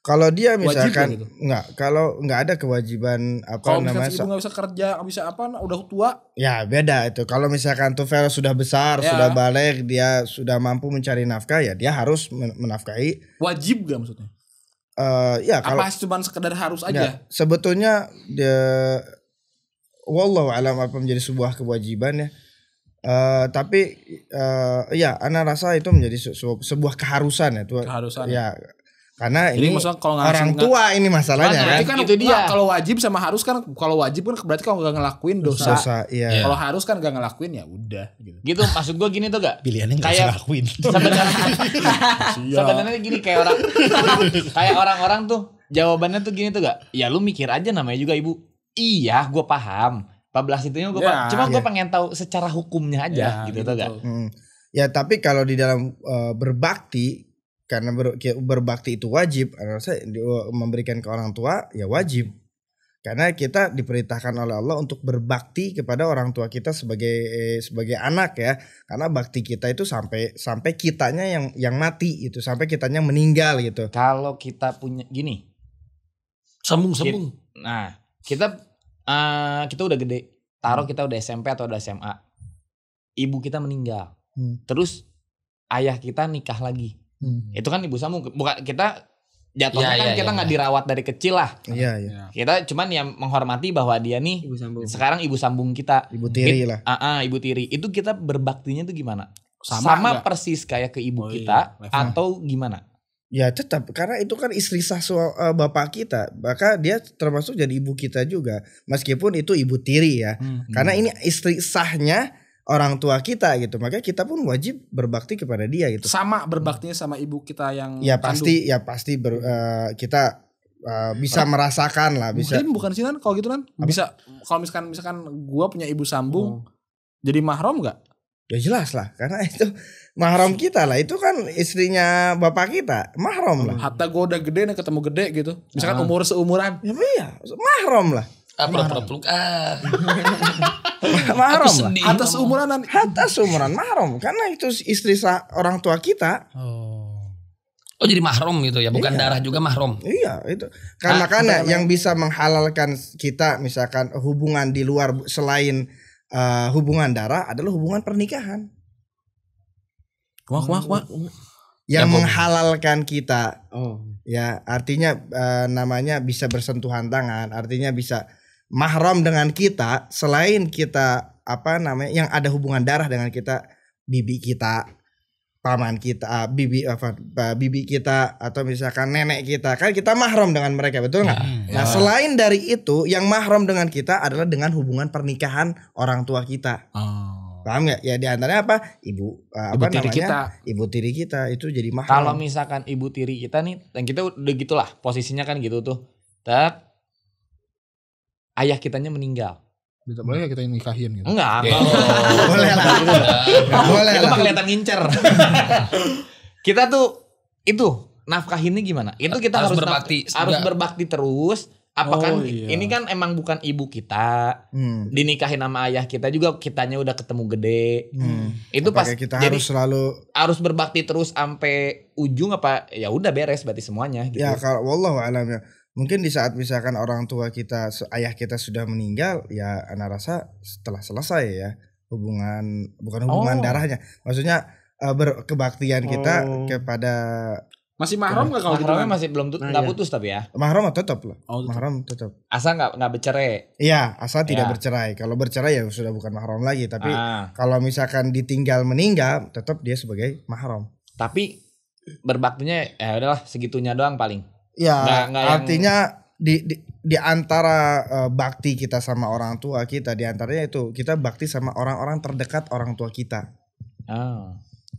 Kalau dia misalkan gitu? Kalau nggak ada kewajiban kalau namanya ibu nggak bisa kerja, nggak bisa apa, udah tua. Ya beda itu. Kalau misalkan Tufel sudah besar, sudah balik, dia sudah mampu mencari nafkah, ya dia harus menafkahi. Wajib gak maksudnya? Ya kalau apa cuma sekedar harus aja? Ya, sebetulnya wallahu alam apa menjadi sebuah kewajiban ya. Tapi ya ana rasa itu menjadi sebuah keharusan ya. Keharusan. Ya. Karena jadi ini kalau orang tua ini masalahnya kan itu dia. Kalau wajib sama harus kan, kalau wajib kan berarti kalau nggak ngelakuin dosa. Iya. Kalau harus kan nggak ngelakuin ya udah gitu. Gitu maksud gue gini tuh gak? Pilihannya nggak usah ngelakuin. Sebenarnya gini kayak orang-orang tuh jawabannya tuh gini tuh gak? Ya lu mikir aja namanya juga ibu. Iya, gue paham. 14 itunya gue paham. Cuma gue pengen tahu secara hukumnya aja gitu tuh gak? Ya tapi kalau di dalam berbakti, karena berbakti itu wajib, saya memberikan ke orang tua ya wajib, karena kita diperintahkan oleh Allah untuk berbakti kepada orang tua kita sebagai anak ya, karena bakti kita itu sampai kitanya yang mati itu, sampai kitanya meninggal gitu. Kalau kita punya gini, sambung. Nah kita udah gede, taruh kita udah SMP atau udah SMA, ibu kita meninggal, terus ayah kita nikah lagi. Itu kan ibu sambung, bukan kita jatuhnya kita nggak dirawat dari kecil lah. Iya. Kita cuman yang menghormati bahwa dia nih sekarang ibu sambung kita. Ibu tiri lah. Ibu tiri. Itu kita berbaktinya tuh gimana? Sama persis kayak ke ibu kita atau gimana? Ya tetap, karena itu kan istri sah bapak kita, maka dia termasuk jadi ibu kita juga, meskipun itu ibu tiri ya. Karena ini istri sahnya orang tua kita gitu, maka kita pun wajib berbakti kepada dia gitu. Sama berbaktinya sama ibu kita yang pasti kita bisa merasakan lah, bisa. Mungkin bukan sih kan kalau gitu kan bisa, kalau misalkan gua punya ibu sambung jadi mahram nggak? Ya jelas lah, karena itu mahram kita lah, itu kan istrinya bapak kita, mahram lah. Hatta gua udah gede nih, ketemu gede gitu, misalkan umur seumuran, ya iya mahram lah. Peluk-peluk mahram lah. Atas umuran mahram, karena itu istri orang tua kita. Oh jadi mahram gitu ya, bukan darah juga mahram. Iya itu. Karena yang bisa menghalalkan kita misalkan hubungan di luar selain hubungan darah adalah hubungan pernikahan. Yang menghalalkan kita. Ya artinya namanya bisa bersentuhan tangan, artinya bisa mahram dengan kita selain kita yang ada hubungan darah dengan kita, bibi kita, paman kita, bibi kita, atau misalkan nenek kita, kan kita mahram dengan mereka, betul nggak? Nah selain dari itu, yang mahram dengan kita adalah dengan hubungan pernikahan orang tua kita. Paham nggak? Ya diantaranya apa? Ibu tiri kita itu jadi mahram. Kalau misalkan ibu tiri kita nih, dan kita udah gitulah posisinya kan gitu tuh, ayah kitanya meninggal. Tidak boleh kita nikahin gitu. Enggak. Boleh lah. Boleh lah. Itu mah kelihatan ngincer. Kita tuh itu nafkahinnya gimana? Itu kita harus berbakti terus. Apakah ini kan emang bukan ibu kita, dinikahin sama ayah kita juga, kitanya udah ketemu gede. Itu pas kita jadi harus berbakti terus sampai ujung apa? Ya udah beres berarti semuanya gitu. Ya kalau wallahu alam ya. Mungkin di saat misalkan orang tua kita, ayah kita sudah meninggal, ya ana rasa setelah selesai ya hubungan, bukan hubungan darahnya, maksudnya berkebaktian kita kepada. Masih mahram nggak kalau gitu? Mahramnya masih belum nggak putus tapi ya. Mahram tetap lah. Mahram tetap. Asal nggak bercerai. Iya, asal tidak bercerai. Kalau bercerai ya sudah bukan mahram lagi. Tapi kalau misalkan ditinggal meninggal, tetap dia sebagai mahram. Tapi berbaktinya ya udahlah segitunya doang paling. Ya, artinya di antara bakti kita sama orang tua kita, di antaranya itu kita bakti sama orang-orang terdekat orang tua kita.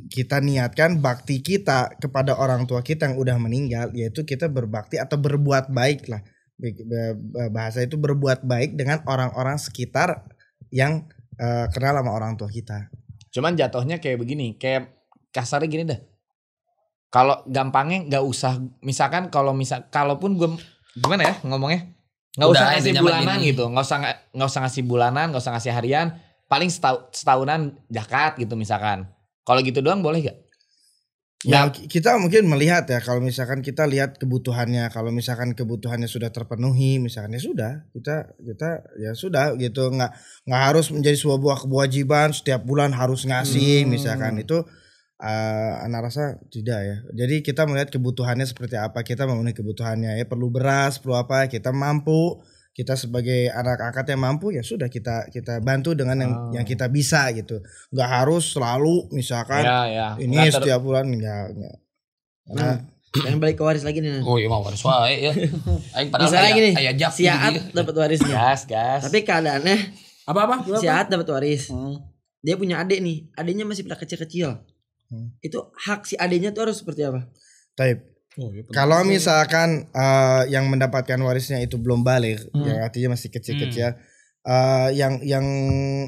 Kita niatkan bakti kita kepada orang tua kita yang udah meninggal, yaitu kita berbakti atau berbuat baik lah. Bahasa itu berbuat baik dengan orang-orang sekitar yang kenal sama orang tua kita. Cuman jatuhnya kayak begini, kayak kasarnya gini dah. Kalau gampangnya nggak usah, misalkan kalaupun gue gimana ya ngomongnya, nggak usah ngasih bulanan gitu, nggak usah ngasih bulanan, nggak usah ngasih harian, paling setahunan zakat gitu misalkan, Kalau gitu doang boleh gak? Ya kita mungkin melihat ya, kalau misalkan kita lihat kebutuhannya, kalau misalkan kebutuhannya sudah terpenuhi, misalkan ya sudah, kita ya sudah gitu, nggak harus menjadi sebuah kewajiban setiap bulan harus ngasih, misalkan itu anak rasa tidak ya. Jadi kita melihat kebutuhannya seperti apa, kita memenuhi kebutuhannya ya, perlu beras, perlu apa, kita mampu. Kita sebagai anak angkat yang mampu ya sudah kita bantu dengan yang kita bisa gitu. Nggak harus selalu misalkan ini setiap bulan enggak. Yang balik ke waris lagi nih. Oh iya mau waris wae ya. Aing padahal misalnya gini, jak si Aat dapat warisnya. Gas. Tapi keadaannya Apa? si Aat dapat waris. Dia punya adik nih, adiknya masih pada kecil-kecil. Itu hak si adiknya tuh harus seperti apa? Taib. Kalau misalkan yang mendapatkan warisnya itu belum balik, ya artinya masih kecil-kecil, yang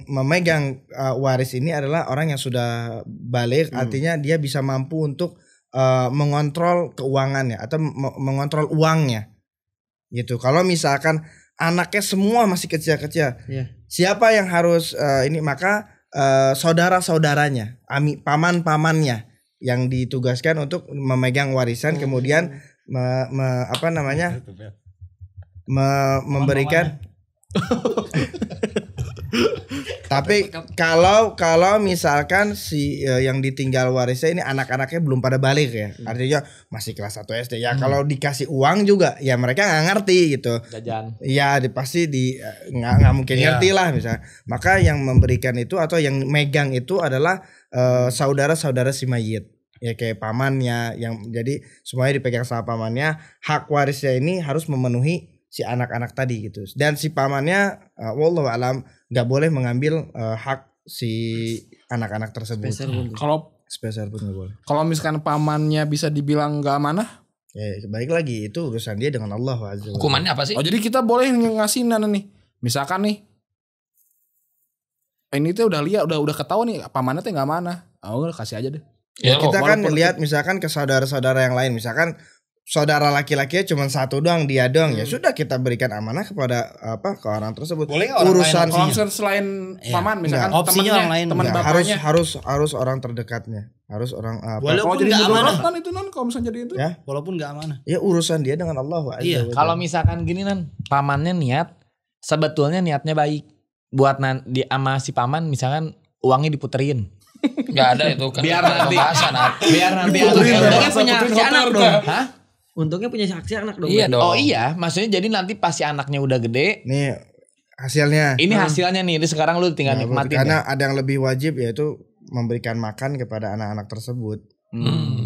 memegang waris ini adalah orang yang sudah balik, artinya dia bisa mampu untuk mengontrol keuangannya atau mengontrol uangnya, gitu. Kalau misalkan anaknya semua masih kecil-kecil, siapa yang harus ini? Maka saudara-saudaranya, paman-pamannya yang ditugaskan untuk memegang warisan, kemudian memberikan. Tapi kalau misalkan si yang ditinggal warisnya ini anak-anaknya belum pada balik ya, artinya masih kelas 1 SD ya, kalau dikasih uang juga ya mereka nggak ngerti gitu. Jajan. Iya pasti nggak mungkin ngerti lah misalnya. Maka yang memberikan itu atau yang megang itu adalah saudara-saudara si mayit. Ya kayak pamannya, yang jadi semuanya dipegang sama pamannya. Hak warisnya ini harus memenuhi si anak-anak tadi gitu. Dan si pamannya wallahu alam nggak boleh mengambil hak si anak-anak tersebut. Spesial pun nggak boleh. Kalau misalkan pamannya bisa dibilang nggak amanah, ya baik lagi itu urusan dia dengan Allah azza. Hukumannya apa sih? Oh jadi kita boleh ngasih nih. Misalkan nih, ini tuh udah lihat, udah ketahuan nih pamannya tuh nggak amanah. Udah kasih aja deh. Ya, kita kan lihat misalkan ke saudara-saudara yang lain, misalkan saudara laki-lakinya cuma satu doang, dia doang, ya sudah kita berikan amanah kepada ke orang tersebut. Boleh urusan selain paman, misalkan opsinya orang lain, teman bapaknya, harus orang terdekatnya, harus orang walaupun nggak amanah itu kalau misalnya jadi itu, ya walaupun nggak amanah, ya urusan dia dengan Allah. Iya. Kalau misalkan gini pamannya niat, sebetulnya niatnya baik buat sama si paman, misalkan uangnya diputerin. Gak ada itu kan. Biar nanti Untungnya punya saksi anak dong. Hah? Untungnya punya saksi anak dong. Iya dong. Oh iya, maksudnya jadi nanti pas si anaknya udah gede, nih hasilnya. Ini hasilnya nih, sekarang lu tinggal nikmatin. Karena ada yang lebih wajib, yaitu memberikan makan kepada anak-anak tersebut.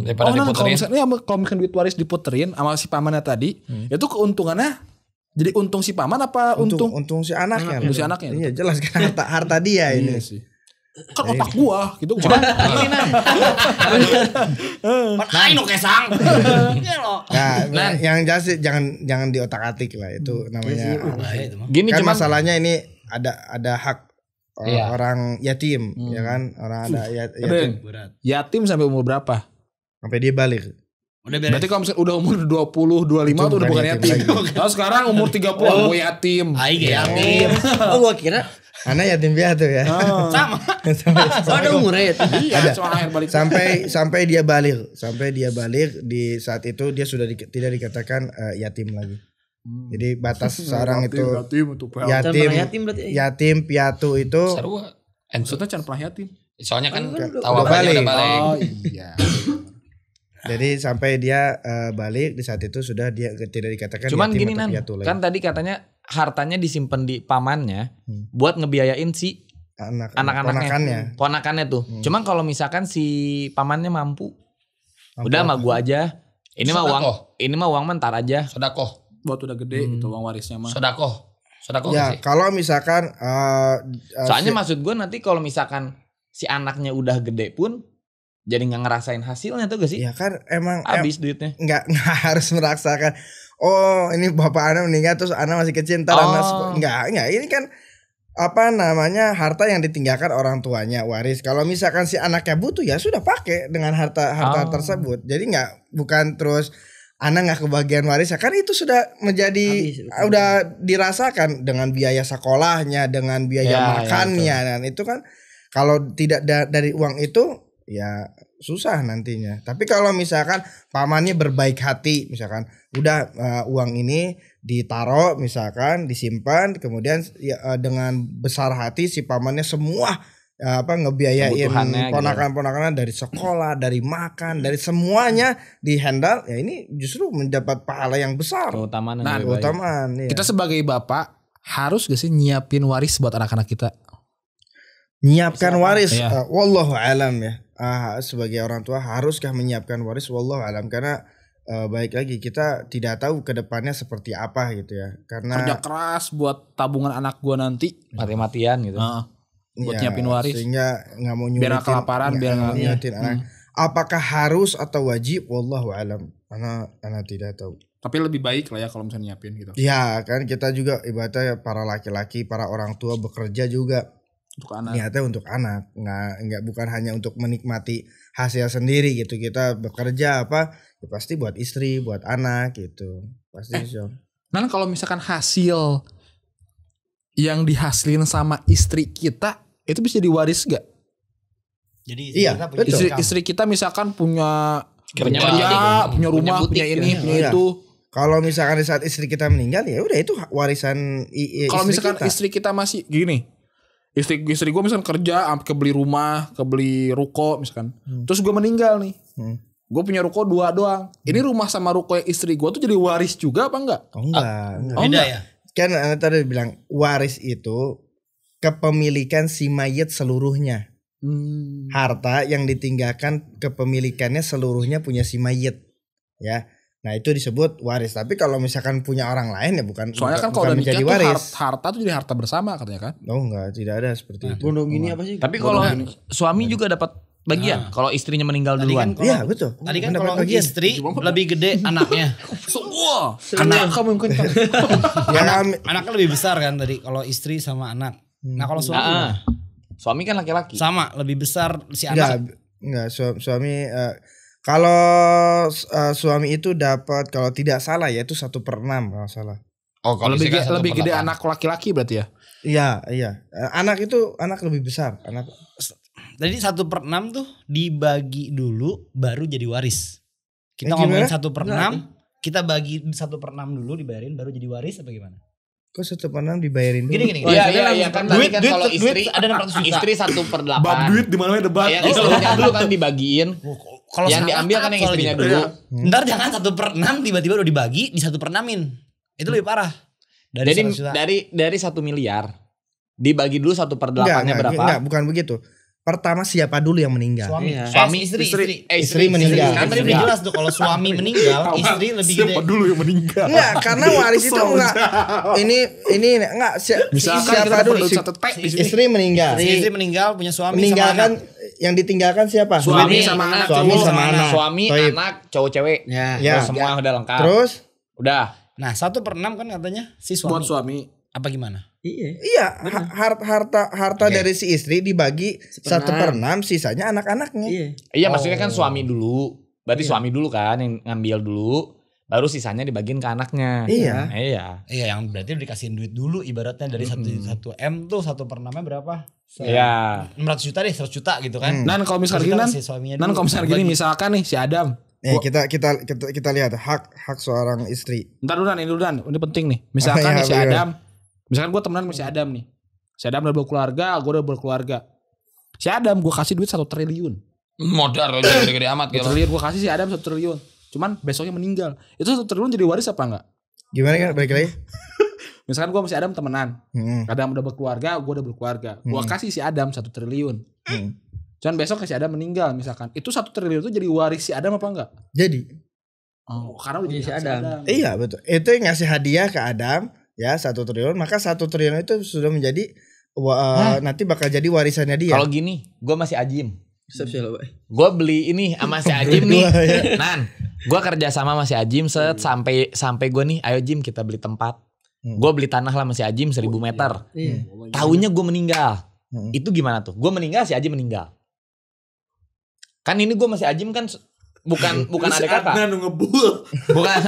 Daripada diputerin. Kalau misalkan duit waris diputerin sama si pamannya tadi, itu keuntungannya jadi untung si paman apa untung si anaknya? Untung si anaknya. Iya jelas kan harta dia ini. Iya sih. Kan otak gua gitu. Cuma ini nah ini kesang. Nah, yang jelas jangan di otak-atik lah itu namanya. Gini kan cuman masalahnya ini ada hak orang yatim, ya kan? Orang ada yatim. Yatim sampai umur berapa? Sampai dia balik. Udah beres. Berarti kalau misalnya udah umur 20, 25 tuh udah bukan yatim. Nah, sekarang umur 30 gue yatim. Yatim. Gua kira anak yatim piatu ya. Sama. ada umurnya itu. Iya, cuma akhir balik. Sampai dia balik. Sampai dia balik, di saat itu dia sudah tidak dikatakan yatim lagi. Jadi batas seorang itu yatim piatu itu. Maksudnya jangan pernah yatim. Soalnya kan udah balik. Oh iya. Jadi sampai dia balik, di saat itu sudah dia tidak dikatakan cuman yatim gini atau piatu lagi. Kan tadi katanya hartanya disimpan di pamannya buat ngebiayain si anak-anaknya, ponakannya tuh. Cuman kalau misalkan si pamannya mampu udah sama gua aja. Ini mah uang mentar aja. Sodakoh. Buat udah gede gitu uang warisnya mah. Sodakoh ya, sih. kalau misalkan soalnya maksud gua nanti kalau misalkan si anaknya udah gede pun jadi nggak ngerasain hasilnya tuh gak sih? Ya kan emang habis duitnya. Nggak harus merasakan. Oh ini bapak anak meninggal terus anak masih kecil ntar anak nggak ini kan harta yang ditinggalkan orang tuanya, waris. Kalau misalkan si anaknya butuh ya sudah pakai dengan harta tersebut. Jadi bukan terus anak nggak kebagian waris, kan itu sudah menjadi udah dirasakan dengan biaya sekolahnya, dengan biaya makannya, dan itu kan kalau tidak dari uang itu ya susah nantinya. Tapi kalau misalkan pamannya berbaik hati, misalkan udah uang ini ditaruh, misalkan disimpan, kemudian dengan besar hati si pamannya semua ngebiayain ponakan-ponakan dari sekolah, dari makan, dari semuanya dihandle, ya ini justru mendapat pahala yang besar. Keutamaan. Ya. Kita sebagai bapak harus gak sih nyiapin waris buat anak-anak kita? Nyiapkan waris, wallahu alam ya. Sebagai orang tua haruskah menyiapkan waris? Wallahu alam, karena baik lagi kita tidak tahu kedepannya seperti apa gitu ya. Karena kerja keras buat tabungan anak gua nanti mati-matian gitu. Buat nyiapin waris. Sehingga nggak mau nyulitin, biar kelaparan, biar nggak nyulitin anak. Apakah harus atau wajib? Wallahu alam. Anak tidak tahu. Tapi lebih baik lah ya kalau misalnya nyiapin gitu. Ya kan kita juga ibaratnya para laki-laki, para orang tua bekerja juga untuk anak. Niatnya untuk anak, nggak bukan hanya untuk menikmati hasil sendiri gitu. Kita bekerja ya pasti buat istri, buat anak gitu. Pasti Nah kalau misalkan hasil yang dihasilin sama istri kita itu bisa diwaris gak? Jadi istri kita misalkan punya rumah, punya ini, punya itu. Kalau misalkan di saat istri kita meninggal ya udah itu warisan kalau misalkan istri kita masih gini, istri gue misalkan kerja kebeli rumah, kebeli ruko misalkan, terus gue meninggal nih, gue punya ruko 2 doang. Ini rumah sama ruko yang istri gue tuh jadi waris juga apa enggak? Enggak. Beda ya. Kan tadi bilang waris itu kepemilikan si mayit seluruhnya. Harta yang ditinggalkan kepemilikannya seluruhnya punya si mayit, ya. Nah itu disebut waris. Tapi kalau misalkan punya orang lain ya bukan. Soalnya kan kalau udah nikah tuh harta tuh jadi harta bersama katanya kan? Oh enggak, tidak ada seperti itu. Gondong ini apa sih? Tapi kalau suami juga dapat bagian kalau istrinya meninggal duluan. Iya betul. Tadi kan kalau istri lebih gede anaknya. Semua anak kamu mungkin kan. Anaknya lebih besar kan tadi kalau istri sama anak. Nah kalau suami suami kan laki-laki. Sama lebih besar si anak. Enggak suami kalau suami itu dapat kalau tidak salah ya itu 1/6 kalau salah. Oh kalau lebih gede anak laki-laki berarti ya? Iya. Anak itu lebih besar. Jadi 1/6 tuh dibagi dulu baru jadi waris. Kita ngomongin 1/6, kita bagi 1/6 dulu dibayarin baru jadi waris apa gimana? Kok 1/6 dibayarin dulu? Gini. Iya kan tadi kan kalau istri ada 600 juta. Istri 1/8. Bab duit di mana debat. Iya istrinya dulu kan dibagiin. Kalau yang diambil kan yang istrinya dulu. Ntar jangan 1/6 tiba-tiba udah dibagi di 1/6-in. Itu lebih parah. Dari 1 miliar dibagi dulu 1/8-nya berapa? Enggak, bukan begitu. Pertama siapa dulu yang meninggal? Suami istri meninggal. Kan tadi udah jelas tuh kalau suami meninggal, istri lebih gede. Siapa dulu yang meninggal? Enggak, karena waris itu enggak. Ini enggak siapa dulu istri meninggal. Istri meninggal punya suami meninggalkan sama anak. Yang ditinggalkan siapa? Suami sama anak. Suami, anak, cowok cewek. Ya. Semua udah lengkap. Terus? Udah. Nah 1/6 kan katanya si suami. Buat suami. Apa gimana? Iya, harta dari si istri dibagi 1/6, sisanya anak-anaknya. Iya, maksudnya kan suami dulu. Berarti suami dulu kan yang ngambil dulu, baru sisanya dibagiin ke anaknya. Iya, yang berarti udah dikasihin duit dulu ibaratnya dari 1 M tuh 1/6-nya berapa? Iya. 600 juta deh, 100 juta gitu kan. Nan kalau misalnya gini, misalkan nih si Adam. Kita lihat hak seorang istri. Ntar dulu Dan, ini penting nih. Misalkan nih si Adam, misalkan gue temenan sama si Adam nih. Si Adam udah berkeluarga, gue udah berkeluarga. Si Adam gue kasih duit 1 triliun. Modal aja gede-gede amat gitu. 1 triliun gue kasih si Adam 1 triliun. Cuman besoknya meninggal. Itu 1 triliun jadi waris apa enggak? Gimana kan balik lagi? Misalkan gue sama si Adam temenan. Adam udah berkeluarga, gue udah berkeluarga. Gue kasih si Adam 1 triliun. Cuman besok si Adam meninggal misalkan. Itu 1 triliun itu jadi waris si Adam apa enggak? Jadi. Oh, karena udah jadi si Adam. Iya betul. Itu yang ngasih hadiah ke Adam. Ya 1 triliun, maka 1 triliun itu sudah menjadi nanti bakal jadi warisannya dia. Kalau gini, gue masih Ajim. Gue beli ini sama si Ajim nih. Nan, gue kerja sama si Ajim sampai gue nih, ayo Jim kita beli tempat. Gue beli tanah lah sama si Ajim 1000 meter. Tahunya gue meninggal. Itu gimana tuh? Gue meninggal, si Ajim meninggal. Kan ini gue masih Ajim kan bukan adik kakak. Ngebul. Bukan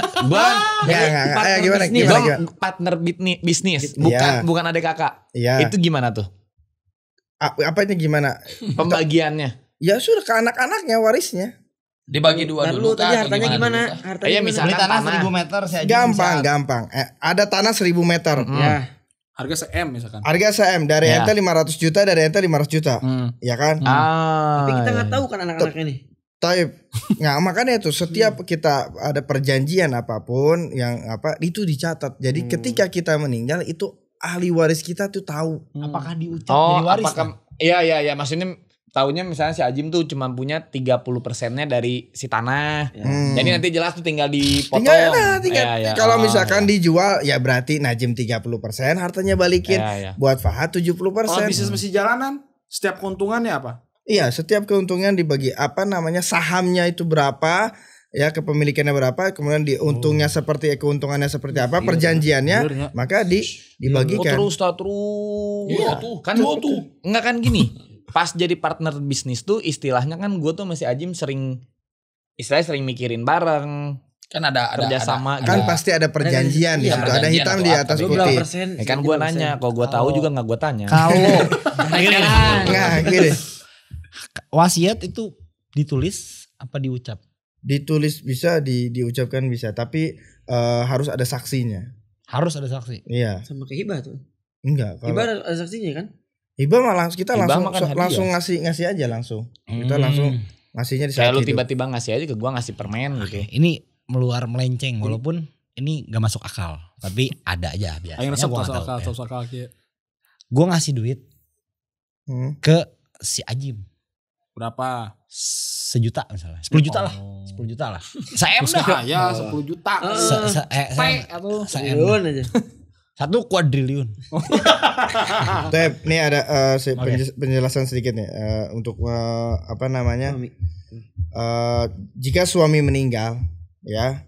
gimana? Partner bisnis, bukan adik kakak. Iya. Itu gimana tuh? Apanya gimana? Pembagiannya. Ya sudah ke anak-anaknya warisnya. Dibagi dua dulu. Tadi hartanya gimana? Iya misalnya Beli tanah tanah 1000 meter si Ajim Gampang. Ada tanah 1000 meter. Ya. Harga se-M misalkan. Harga se-M dari ente 500 juta, dari ente 500 juta. Ya kan? Tapi kita nggak tahu kan anak-anaknya nih. Taib. Nggak, makanya itu setiap kita ada perjanjian apapun yang itu dicatat. Jadi ketika kita meninggal itu ahli waris kita tuh tahu. Apakah diucap jadi waris? Iya maksudnya taunya misalnya si Ajim tuh cuma punya 30%-nya dari si tanah. Jadi nanti jelas tuh tinggal dipotong. Kalau misalkan dijual ya berarti Najim 30%, hartanya balikin. Buat Fahad 70%. Kalau bisnis masih jalanan, setiap keuntungannya apa? Iya, setiap keuntungan dibagi sahamnya itu berapa, ya kepemilikannya berapa, kemudian diuntungnya keuntungannya seperti apa, perjanjiannya, maka dibagikan. Terus. Iya tuh. Kan tuh. Enggak kan gini. Pas jadi partner bisnis tuh istilahnya kan gue tuh masih Ajim sering mikirin bareng. Kan ada kerjasama. Kan pasti ada perjanjian di situ. Ada hitam di atas putih. Kan gue nanya, kalau gue tahu juga nggak gue tanya. Kalau gini. Wasiat itu ditulis apa diucap? Ditulis bisa, diucapkan bisa, tapi harus ada saksinya. Harus ada saksi. Iya. Sama kayak hibah tuh. Enggak. Hibah ada saksinya kan? Hibah malah kita langsung ngasih aja langsung. Kita langsung ngasihnya di saat kayak lu hidup. tiba-tiba ngasih aja ke gua ngasih permen gitu. Ini melenceng walaupun ini gak masuk akal, tapi ada aja biasanya. Ayo masuk akal. Gua ngasih duit ke si Ajim. Berapa? 1 juta misalnya. 10 juta lah. 10 juta lah. Saya dah. Ya 10 juta. Triliun aja. 1 kuadriliun. Tep, nih ada penjelasan sedikit nih untuk jika suami meninggal ya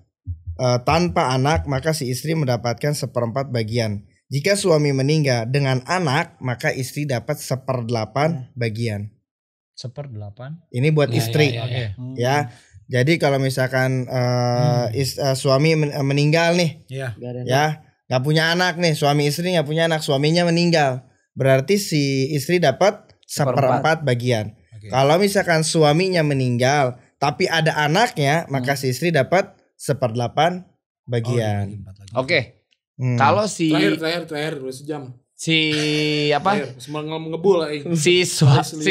tanpa anak maka si istri mendapatkan 1/4 bagian. Jika suami meninggal dengan anak maka istri dapat 1/8 bagian. 1/8. Ini buat istri ya. Jadi kalau misalkan suami meninggal nih, ya nggak punya anak nih, suami istri nggak punya anak, suaminya meninggal, berarti si istri dapat 1/4 bagian. Kalau misalkan suaminya meninggal tapi ada anaknya, maka si istri dapat 1/8 bagian. Oke. Kalau si terakhir 2 sejam. Si apa? Ngebul si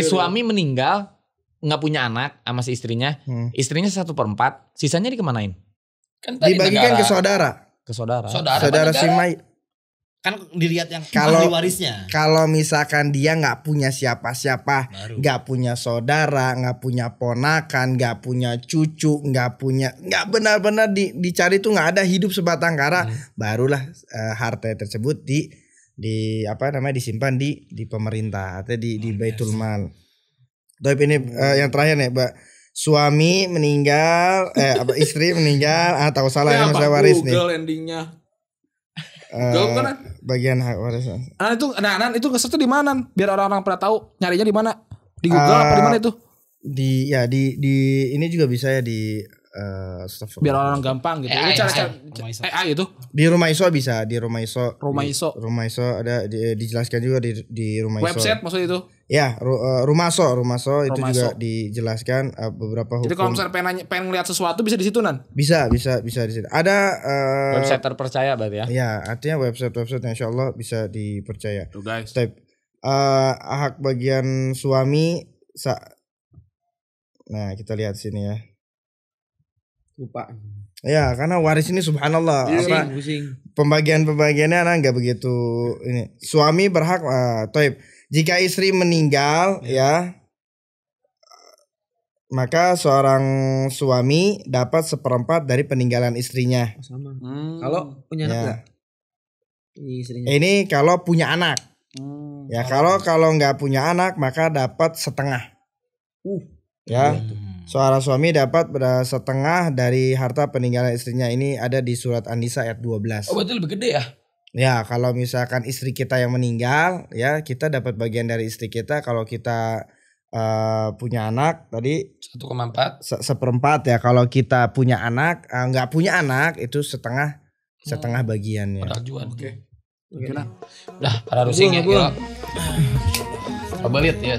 suami meninggal nggak punya anak sama si istrinya, istrinya 1/4, sisanya dikemanain? Kan dibagikan ke saudara. Ke saudara si mayit. Kan dilihat yang ahli warisnya. Kalau misalkan dia nggak punya siapa-siapa, nggak punya saudara, nggak punya ponakan, nggak punya cucu, nggak benar-benar dicari tuh nggak ada, hidup sebatang kara, barulah harta tersebut disimpan di pemerintah atau di Baitul Mal. Tapi ini yang terakhir nih, Mbak. Suami meninggal, istri meninggal, atau salah ya masalah waris nih. Google endingnya. Bagian hak warisan. Itu ngeset tuh di mana? Biar orang-orang pada tahu nyarinya di mana? Di Google apa di mana itu? Di ini juga bisa ya di biar orang gampang gitu. Ini cara AI itu. Di Rumah Iso bisa, di Rumah Iso. Rumah Iso ada dijelaskan juga di Rumah Iso. Website maksudnya itu. Ya, Rumah Iso itu juga dijelaskan beberapa hukum. Jadi kalau misalnya pengen ngeliat sesuatu bisa di situ Nan? Bisa di situ. Ada website terpercaya berarti ya. Ya, artinya website yang insyaallah bisa dipercaya. Tuh guys. Hak bagian suami nah, kita lihat sini ya. Lupa. Ya, karena waris ini subhanallah Pusing. Pembagiannya nggak begitu ini. Suami berhak jika istri meninggal ya maka seorang suami dapat 1/4 dari peninggalan istrinya. Sama. Kalau punya anak enggak? Ini kalau punya anak. Ya, kalau nggak punya anak maka dapat setengah. Ya. Seorang suami dapat setengah dari harta peninggalan istrinya. Ini ada di surat An-Nisa ayat 12. Oh, berarti lebih gede ya? Ya, kalau misalkan istri kita yang meninggal, ya kita dapat bagian dari istri kita. Kalau kita punya anak tadi 1/4. 1/4 ya. Kalau kita punya anak, nggak punya anak itu setengah bagiannya. Oke. Udah, para rusing ya. Coba lihat ya.